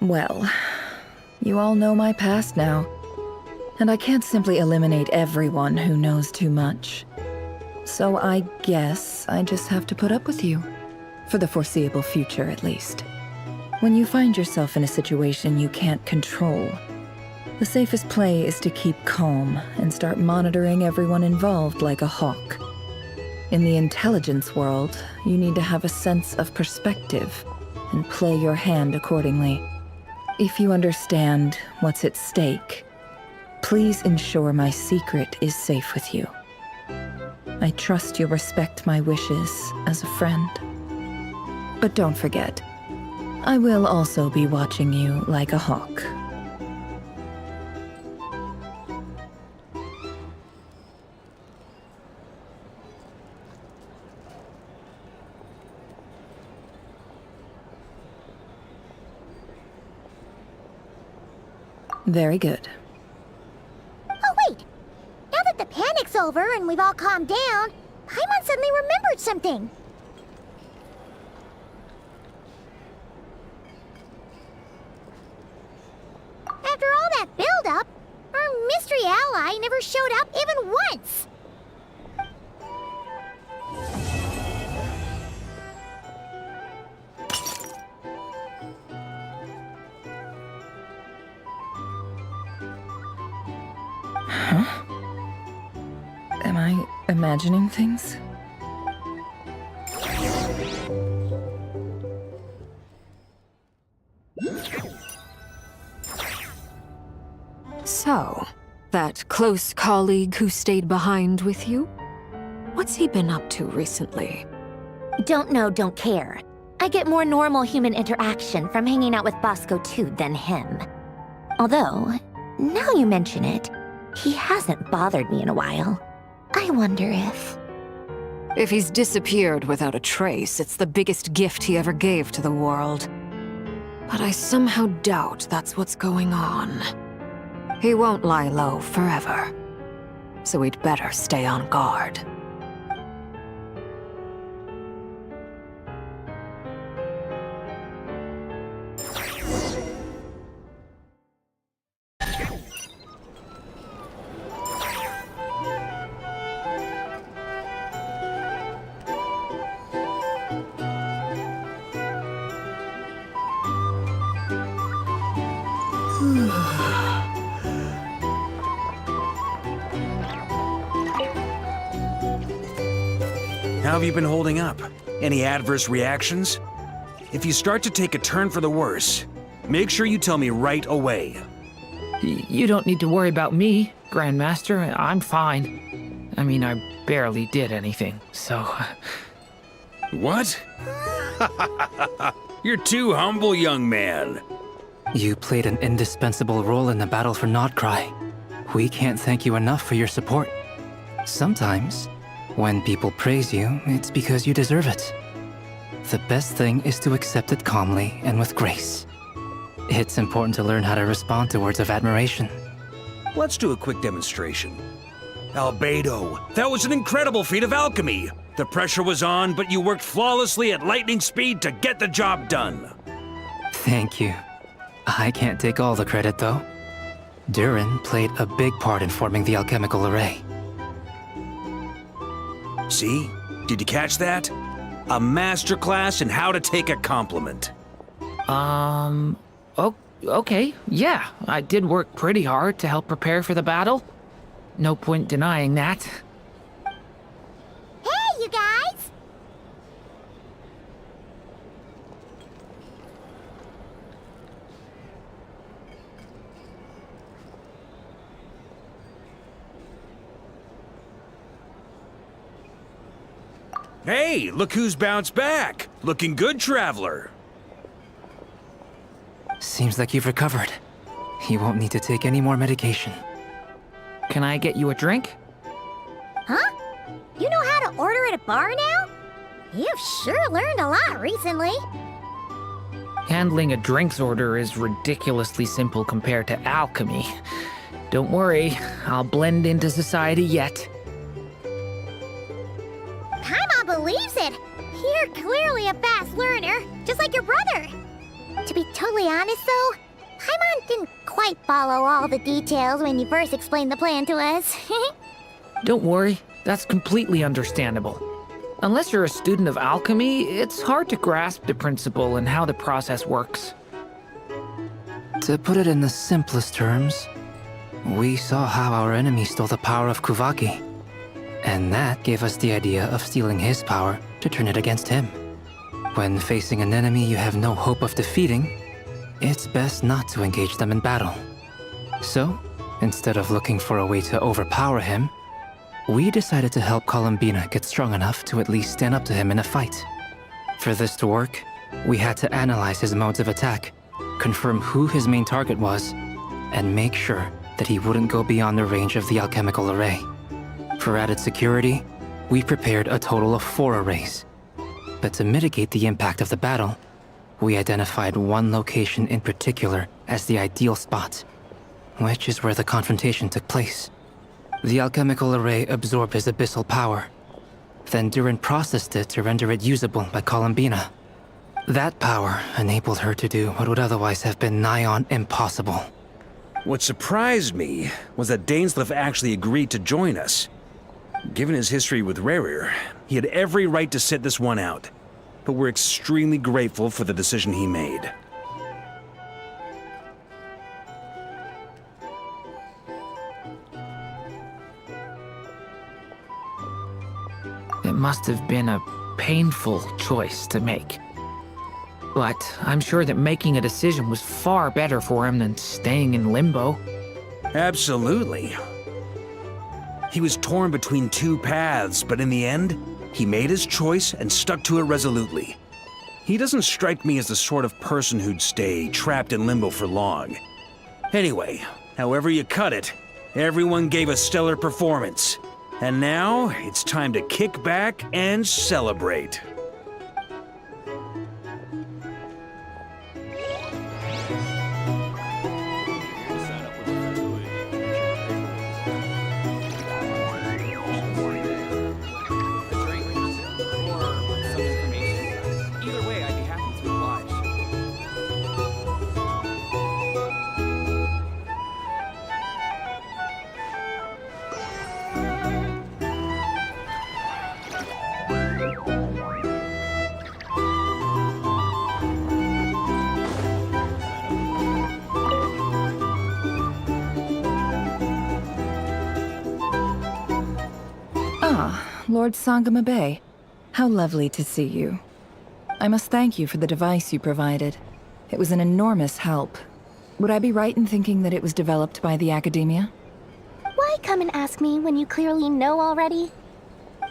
Well, you all know my past now, and I can't simply eliminate everyone who knows too much. So I guess I just have to put up with you, for the foreseeable future at least. When you find yourself in a situation you can't control, the safest play is to keep calm and start monitoring everyone involved like a hawk. In the intelligence world, you need to have a sense of perspective and play your hand accordingly. If you understand what's at stake, please ensure my secret is safe with you. I trust you'll respect my wishes as a friend. But don't forget, I will also be watching you like a hawk. Very good. Oh, wait! Now that the panic's over and we've all calmed down, Paimon suddenly remembered something. After all that build-up, our mystery ally never showed up even once! Huh? Am I imagining things? So, that close colleague who stayed behind with you? What's he been up to recently? Don't know, don't care. I get more normal human interaction from hanging out with Bosco 2 than him. Although, now you mention it, he hasn't bothered me in a while. I wonder if... If he's disappeared without a trace, it's the biggest gift he ever gave to the world. But I somehow doubt that's what's going on. He won't lie low forever. So we'd better stay on guard. How have you been holding up? Any adverse reactions? If you start to take a turn for the worse, make sure you tell me right away. You don't need to worry about me, Grandmaster. I'm fine. I mean, I barely did anything, so... What? You're too humble, young man. You played an indispensable role in the battle for Nod-Craya. We can't thank you enough for your support. Sometimes, when people praise you, it's because you deserve it. The best thing is to accept it calmly and with grace. It's important to learn how to respond to words of admiration. Let's do a quick demonstration. Albedo, that was an incredible feat of alchemy. The pressure was on, but you worked flawlessly at lightning speed to get the job done. Thank you. I can't take all the credit, though. Durin played a big part in forming the alchemical array. See? Did you catch that? A masterclass in how to take a compliment. Okay, yeah. I did work pretty hard to help prepare for the battle. No point denying that. Hey, you guys! Hey, look who's bounced back. Looking good, Traveler. Seems like you've recovered. You won't need to take any more medication. Can I get you a drink? Huh? You know how to order at a bar now? You've sure learned a lot recently. Handling a drinks order is ridiculously simple compared to alchemy. Don't worry, I'll blend into society yet. Paimon believes it. You're clearly a fast learner, just like your brother. To be totally honest, though, Paimon didn't quite follow all the details when you first explained the plan to us. Don't worry, that's completely understandable. Unless you're a student of alchemy, it's hard to grasp the principle and how the process works. To put it in the simplest terms, we saw how our enemy stole the power of Kuvaki. And that gave us the idea of stealing his power to turn it against him. When facing an enemy you have no hope of defeating, it's best not to engage them in battle. So, instead of looking for a way to overpower him, we decided to help Columbina get strong enough to at least stand up to him in a fight. For this to work, we had to analyze his modes of attack, confirm who his main target was, and make sure that he wouldn't go beyond the range of the alchemical array. For added security, we prepared a total of 4 arrays. But to mitigate the impact of the battle, we identified one location in particular as the ideal spot, which is where the confrontation took place. The alchemical array absorbed his abyssal power. Then Durin processed it to render it usable by Columbina. That power enabled her to do what would otherwise have been nigh on impossible. What surprised me was that Dainsleif actually agreed to join us. Given his history with Rerir, he had every right to sit this one out. But we're extremely grateful for the decision he made. It must have been a painful choice to make. But I'm sure that making a decision was far better for him than staying in limbo. Absolutely. He was torn between 2 paths, but in the end, he made his choice and stuck to it resolutely. He doesn't strike me as the sort of person who'd stay trapped in limbo for long. Anyway, however you cut it, everyone gave a stellar performance. And now, it's time to kick back and celebrate. Lord Sangama Bay. How lovely to see you. I must thank you for the device you provided. It was an enormous help. Would I be right in thinking that it was developed by the Academia? Why come and ask me when you clearly know already?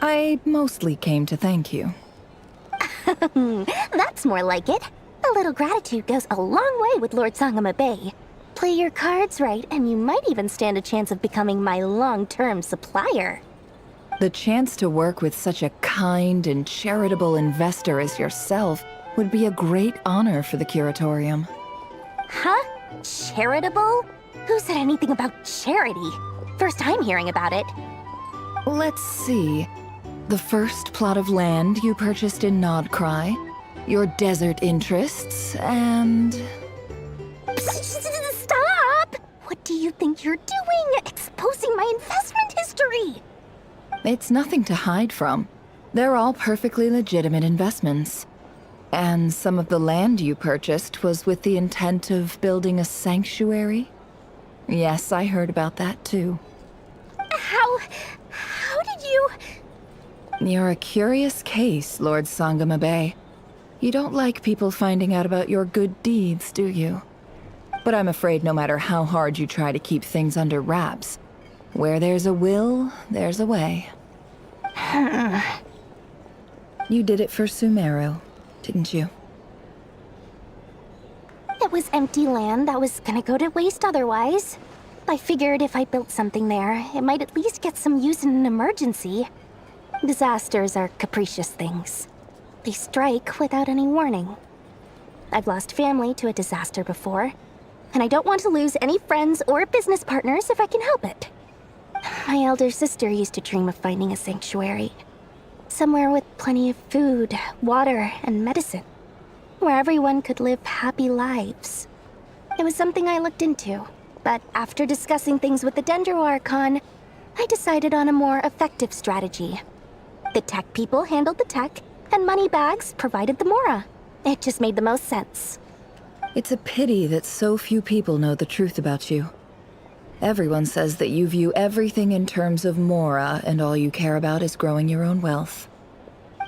I mostly came to thank you. That's more like it. A little gratitude goes a long way with Lord Sangama Bay. Play your cards right, and you might even stand a chance of becoming my long-term supplier. The chance to work with such a kind and charitable investor as yourself would be a great honor for the Curatorium. Huh? Charitable? Who said anything about charity? First time hearing about it. Let's see. The first plot of land you purchased in Nod-Craya, your desert interests, and... Stop! What do you think you're doing? Exposing my investment history! It's nothing to hide from. They're all perfectly legitimate investments. And some of the land you purchased was with the intent of building a sanctuary? Yes, I heard about that too. How did you... You're a curious case, Lord Sangamabe. You don't like people finding out about your good deeds, do you? But I'm afraid no matter how hard you try to keep things under wraps, where there's a will, there's a way. You did it for Sumeru, didn't you? It was empty land that was gonna go to waste otherwise. I figured if I built something there, it might at least get some use in an emergency. Disasters are capricious things. They strike without any warning. I've lost family to a disaster before, and I don't want to lose any friends or business partners if I can help it. My elder sister used to dream of finding a sanctuary. Somewhere with plenty of food, water, and medicine. Where everyone could live happy lives. It was something I looked into, but after discussing things with the Dendro Archon, I decided on a more effective strategy. The tech people handled the tech, and Moneybags provided the Mora. It just made the most sense. It's a pity that so few people know the truth about you. Everyone says that you view everything in terms of Mora, and all you care about is growing your own wealth.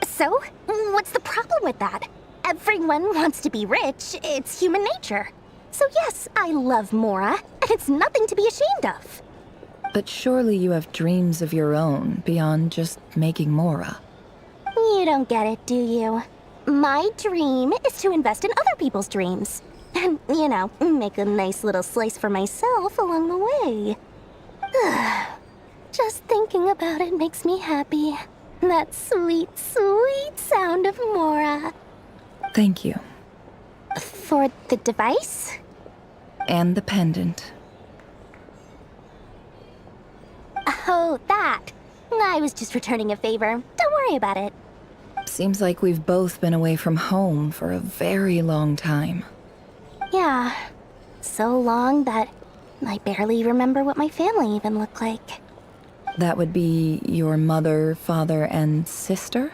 So, what's the problem with that? Everyone wants to be rich. It's human nature. So yes, I love Mora, and it's nothing to be ashamed of. But surely you have dreams of your own beyond just making Mora. You don't get it, do you? My dream is to invest in other people's dreams. And, you know, make a nice little slice for myself along the way. Just thinking about it makes me happy. That sweet, sweet sound of Mora. Thank you. For the device? And the pendant. Oh, that. I was just returning a favor. Don't worry about it. Seems like we've both been away from home for a very long time. Yeah. So long that I barely remember what my family even looked like. That would be your mother, father, and sister?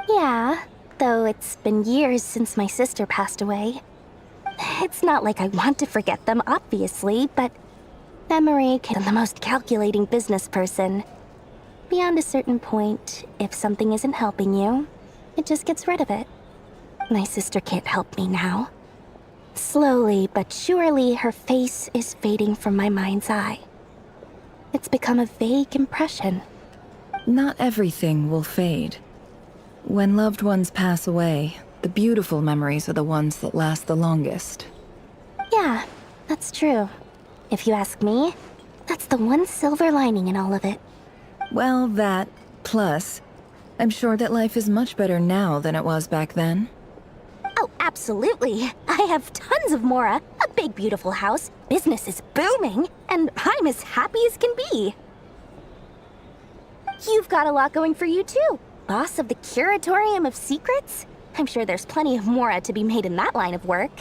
Yeah, though it's been years since my sister passed away. It's not like I want to forget them, obviously, but memory can be the most calculating business person. Beyond a certain point, if something isn't helping you, it just gets rid of it. My sister can't help me now. Slowly but surely, her face is fading from my mind's eye. It's become a vague impression. Not everything will fade. When loved ones pass away, the beautiful memories are the ones that last the longest. Yeah, that's true. If you ask me, that's the one silver lining in all of it. Well, that, plus, I'm sure that life is much better now than it was back then. Oh, absolutely. I have tons of Mora, a big beautiful house, business is booming, and I'm as happy as can be. You've got a lot going for you too. Boss of the Curatorium of Secrets? I'm sure there's plenty of Mora to be made in that line of work.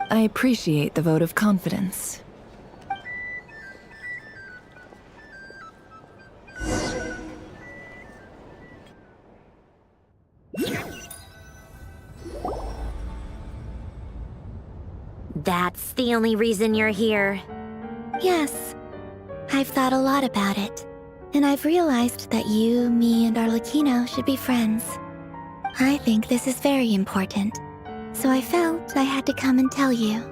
I appreciate the vote of confidence. That's the only reason you're here. Yes. I've thought a lot about it. And I've realized that you, me, and Arlecchino should be friends. I think this is very important. So I felt I had to come and tell you.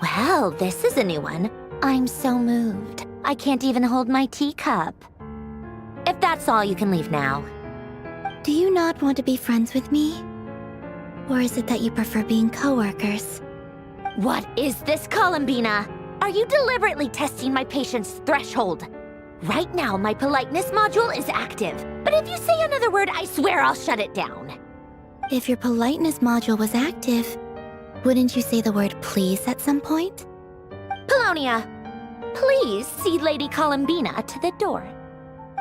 Well, this is a new one. I'm so moved. I can't even hold my teacup. If that's all, you can leave now. Do you not want to be friends with me? Or is it that you prefer being co-workers? What is this, Columbina? Are you deliberately testing my patience threshold? Right now, my politeness module is active. But if you say another word, I swear I'll shut it down. If your politeness module was active, wouldn't you say the word please at some point? Polonia, please see Lady Columbina to the door.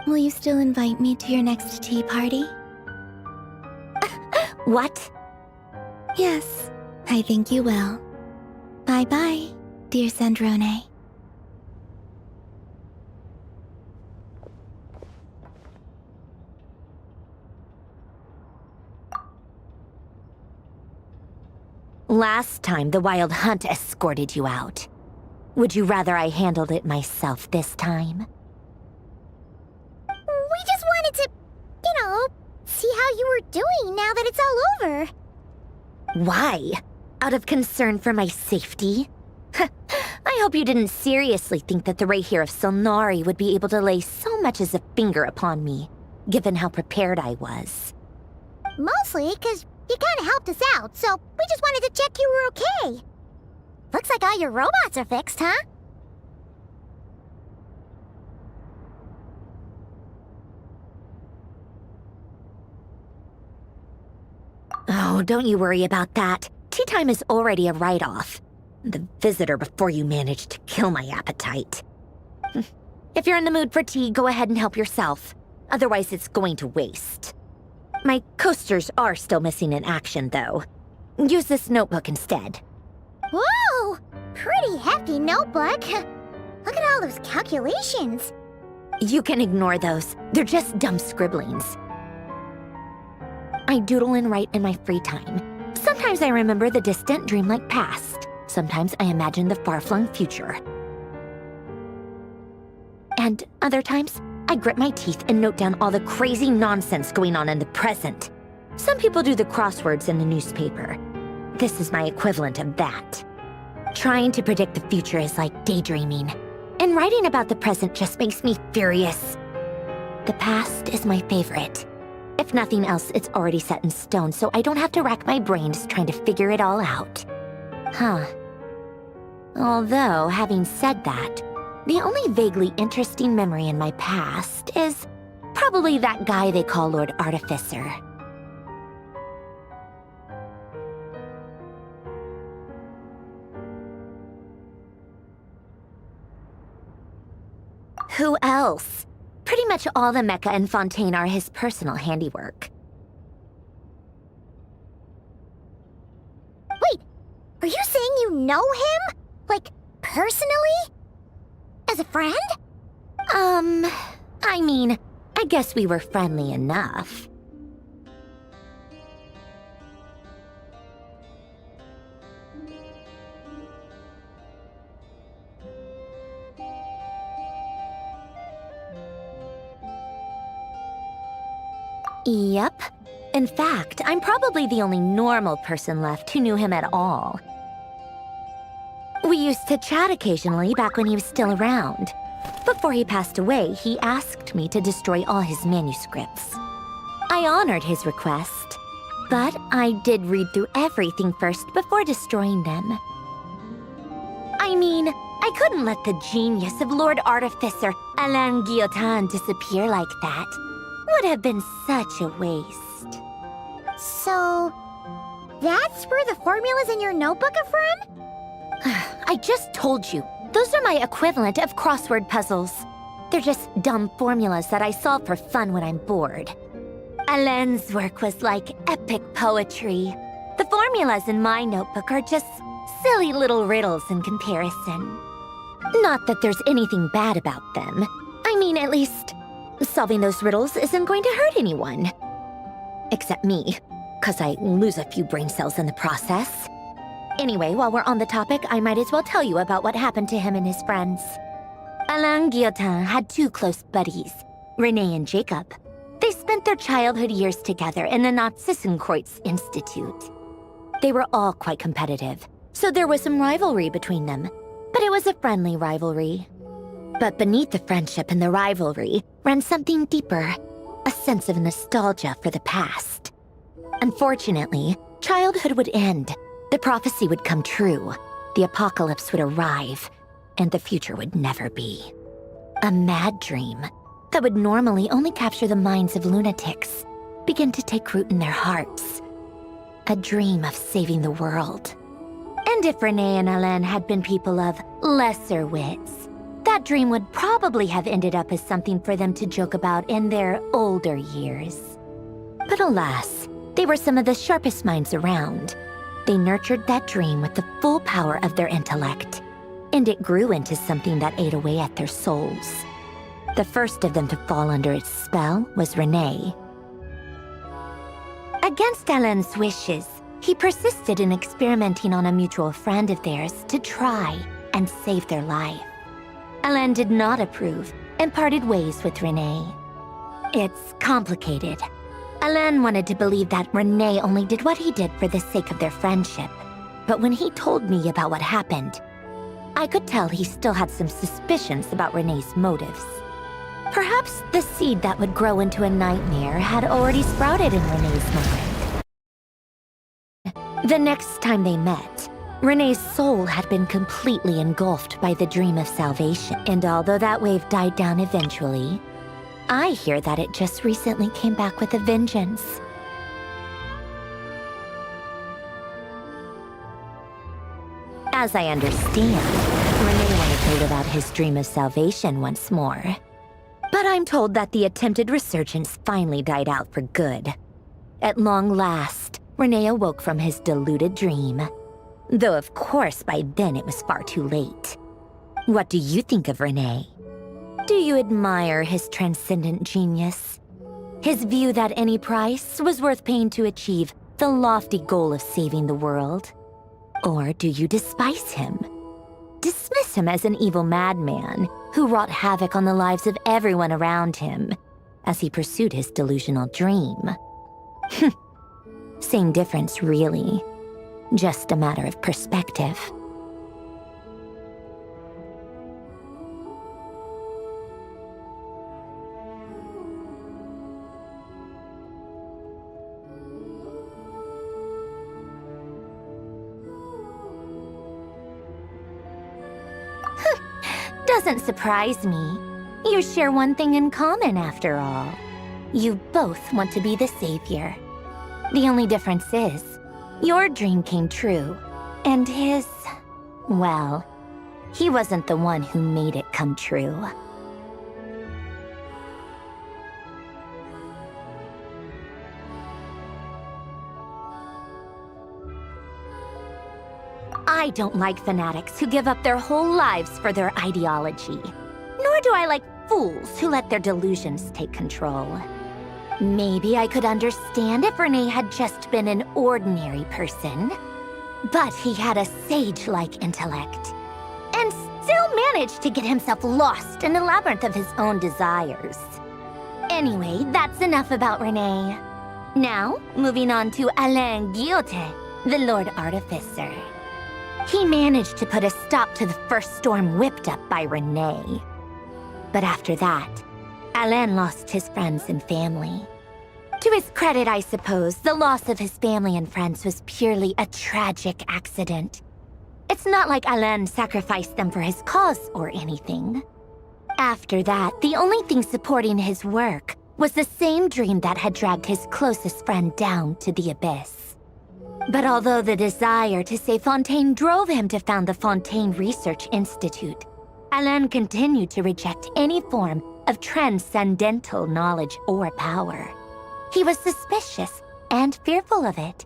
Will you still invite me to your next tea party? What? Yes, I think you will. Bye-bye, dear Sandrone. Last time, the Wild Hunt escorted you out. Would you rather I handled it myself this time? We just wanted to, see how you were doing now that it's all over. Why? Out of concern for my safety? I hope you didn't seriously think that the Rehir of Solnari would be able to lay so much as a finger upon me, given how prepared I was. Mostly because you kind of helped us out, so we just wanted to check you were okay. Looks like all your robots are fixed, huh? Oh, don't you worry about that. Tea time is already a write-off. The visitor before you managed to kill my appetite. If you're in the mood for tea, go ahead and help yourself. Otherwise, it's going to waste. My coasters are still missing in action, though. Use this notebook instead. Whoa! Pretty hefty notebook. Look at all those calculations. You can ignore those. They're just dumb scribblings. I doodle and write in my free time. Sometimes I remember the distant, dreamlike past. Sometimes I imagine the far-flung future. And other times, I grit my teeth and note down all the crazy nonsense going on in the present. Some people do the crosswords in the newspaper. This is my equivalent of that. Trying to predict the future is like daydreaming, and writing about the present just makes me furious. The past is my favorite. If nothing else, it's already set in stone, so I don't have to rack my brains trying to figure it all out. Huh. Although, having said that, the only vaguely interesting memory in my past is probably that guy they call Lord Artificer. Who else? Pretty much all the mecha in Fontaine are his personal handiwork. Wait, are you saying you know him? Like, personally? As a friend? I mean, I guess we were friendly enough. Yep. In fact, I'm probably the only normal person left who knew him at all. We used to chat occasionally back when he was still around. Before he passed away, he asked me to destroy all his manuscripts. I honored his request, but I did read through everything first before destroying them. I mean, I couldn't let the genius of Lord Artificer Alain Guillotin disappear like that. Would have been such a waste. So, that's where the formulas in your notebook are from? I just told you. Those are my equivalent of crossword puzzles. They're just dumb formulas that I solve for fun when I'm bored. Alain's work was like epic poetry. The formulas in my notebook are just silly little riddles in comparison. Not that there's anything bad about them. I mean, at least, solving those riddles isn't going to hurt anyone. Except me, 'cause I lose a few brain cells in the process. Anyway, while we're on the topic, I might as well tell you about what happened to him and his friends. Alain Guillotin had two close buddies, Renee and Jacob. They spent their childhood years together in the Narzissenkreuz Institute. They were all quite competitive, so there was some rivalry between them, but it was a friendly rivalry. But beneath the friendship and the rivalry ran something deeper, a sense of nostalgia for the past. Unfortunately, childhood would end. The prophecy would come true, the apocalypse would arrive, and the future would never be. A mad dream that would normally only capture the minds of lunatics begin to take root in their hearts. A dream of saving the world. And if Renee and Alain had been people of lesser wits, that dream would probably have ended up as something for them to joke about in their older years. But alas, they were some of the sharpest minds around. They nurtured that dream with the full power of their intellect, and it grew into something that ate away at their souls. The first of them to fall under its spell was Renee. Against Alain's wishes, he persisted in experimenting on a mutual friend of theirs to try and save their life. Alain did not approve and parted ways with Renee. It's complicated. Alain wanted to believe that Renee only did what he did for the sake of their friendship. But when he told me about what happened, I could tell he still had some suspicions about Renee's motives. Perhaps the seed that would grow into a nightmare had already sprouted in Renee's mind. The next time they met, Renee's soul had been completely engulfed by the dream of salvation. And although that wave died down eventually, I hear that it just recently came back with a vengeance. As I understand, Renee wanted to live out his dream of salvation once more. But I'm told that the attempted resurgence finally died out for good. At long last, Renee awoke from his deluded dream. Though of course by then it was far too late. What do you think of Renee? Do you admire his transcendent genius? His view that any price was worth paying to achieve the lofty goal of saving the world? Or do you despise him? Dismiss him as an evil madman who wrought havoc on the lives of everyone around him as he pursued his delusional dream? Same difference, really. Just a matter of perspective. Doesn't surprise me. You share one thing in common, after all. You both want to be the savior. The only difference is, your dream came true, and his, well, he wasn't the one who made it come true. I don't like fanatics who give up their whole lives for their ideology. Nor do I like fools who let their delusions take control. Maybe I could understand if Renee had just been an ordinary person. But he had a sage-like intellect, and still managed to get himself lost in the labyrinth of his own desires. Anyway, that's enough about Renee. Now, moving on to Alain Guillotin, the Lord Artificer. He managed to put a stop to the first storm whipped up by Renee. But after that, Alain lost his friends and family. To his credit, I suppose, the loss of his family and friends was purely a tragic accident. It's not like Alain sacrificed them for his cause or anything. After that, the only thing supporting his work was the same dream that had dragged his closest friend down to the abyss. But although the desire to save Fontaine drove him to found the Fontaine Research Institute, Alain continued to reject any form of transcendental knowledge or power. He was suspicious and fearful of it,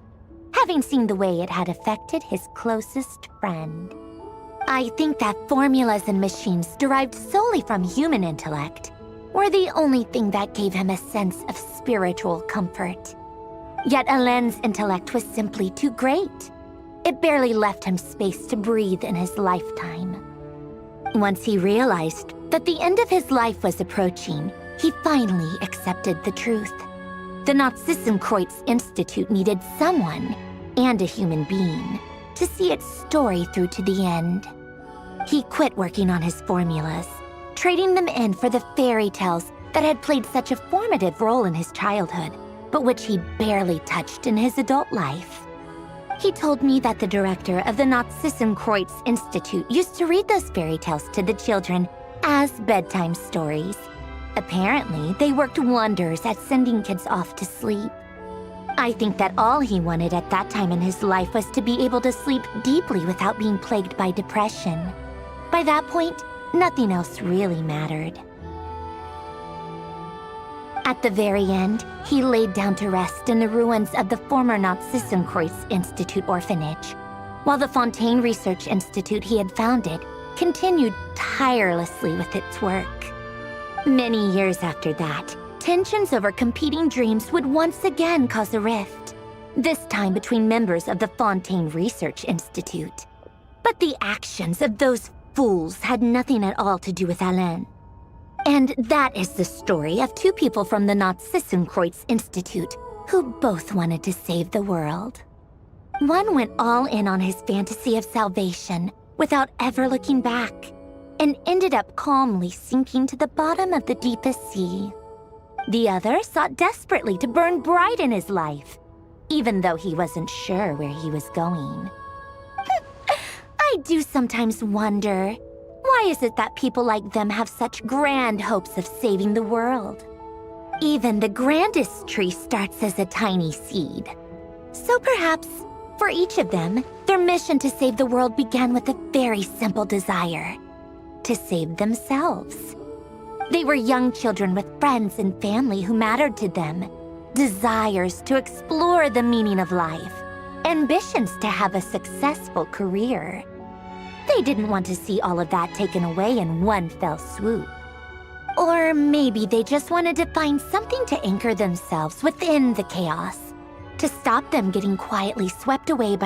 having seen the way it had affected his closest friend. I think that formulas and machines derived solely from human intellect were the only thing that gave him a sense of spiritual comfort. Yet Alain's intellect was simply too great. It barely left him space to breathe in his lifetime. Once he realized that the end of his life was approaching, he finally accepted the truth. The Notzistenkreuz Institute needed someone, and a human being, to see its story through to the end. He quit working on his formulas, trading them in for the fairy tales that had played such a formative role in his childhood, but which he barely touched in his adult life. He told me that the director of the Notzistenkreuz Institute used to read those fairy tales to the children as bedtime stories. Apparently, they worked wonders at sending kids off to sleep. I think that all he wanted at that time in his life was to be able to sleep deeply without being plagued by depression. By that point, nothing else really mattered. At the very end, he laid down to rest in the ruins of the former Nazi-Kreuz Institute orphanage, while the Fontaine Research Institute he had founded continued tirelessly with its work. Many years after that, tensions over competing dreams would once again cause a rift, this time between members of the Fontaine Research Institute. But the actions of those fools had nothing at all to do with Alain. And that is the story of two people from the Nazi-Kreuz Institute who both wanted to save the world. One went all in on his fantasy of salvation without ever looking back, and ended up calmly sinking to the bottom of the deepest sea. The other sought desperately to burn bright in his life, even though he wasn't sure where he was going. I do sometimes wonder, why is it that people like them have such grand hopes of saving the world? Even the grandest tree starts as a tiny seed. So perhaps, for each of them, their mission to save the world began with a very simple desire: to save themselves. They were young children with friends and family who mattered to them, desires to explore the meaning of life, ambitions to have a successful career. They didn't want to see all of that taken away in one fell swoop. Or maybe they just wanted to find something to anchor themselves within the chaos, to stop them getting quietly swept away by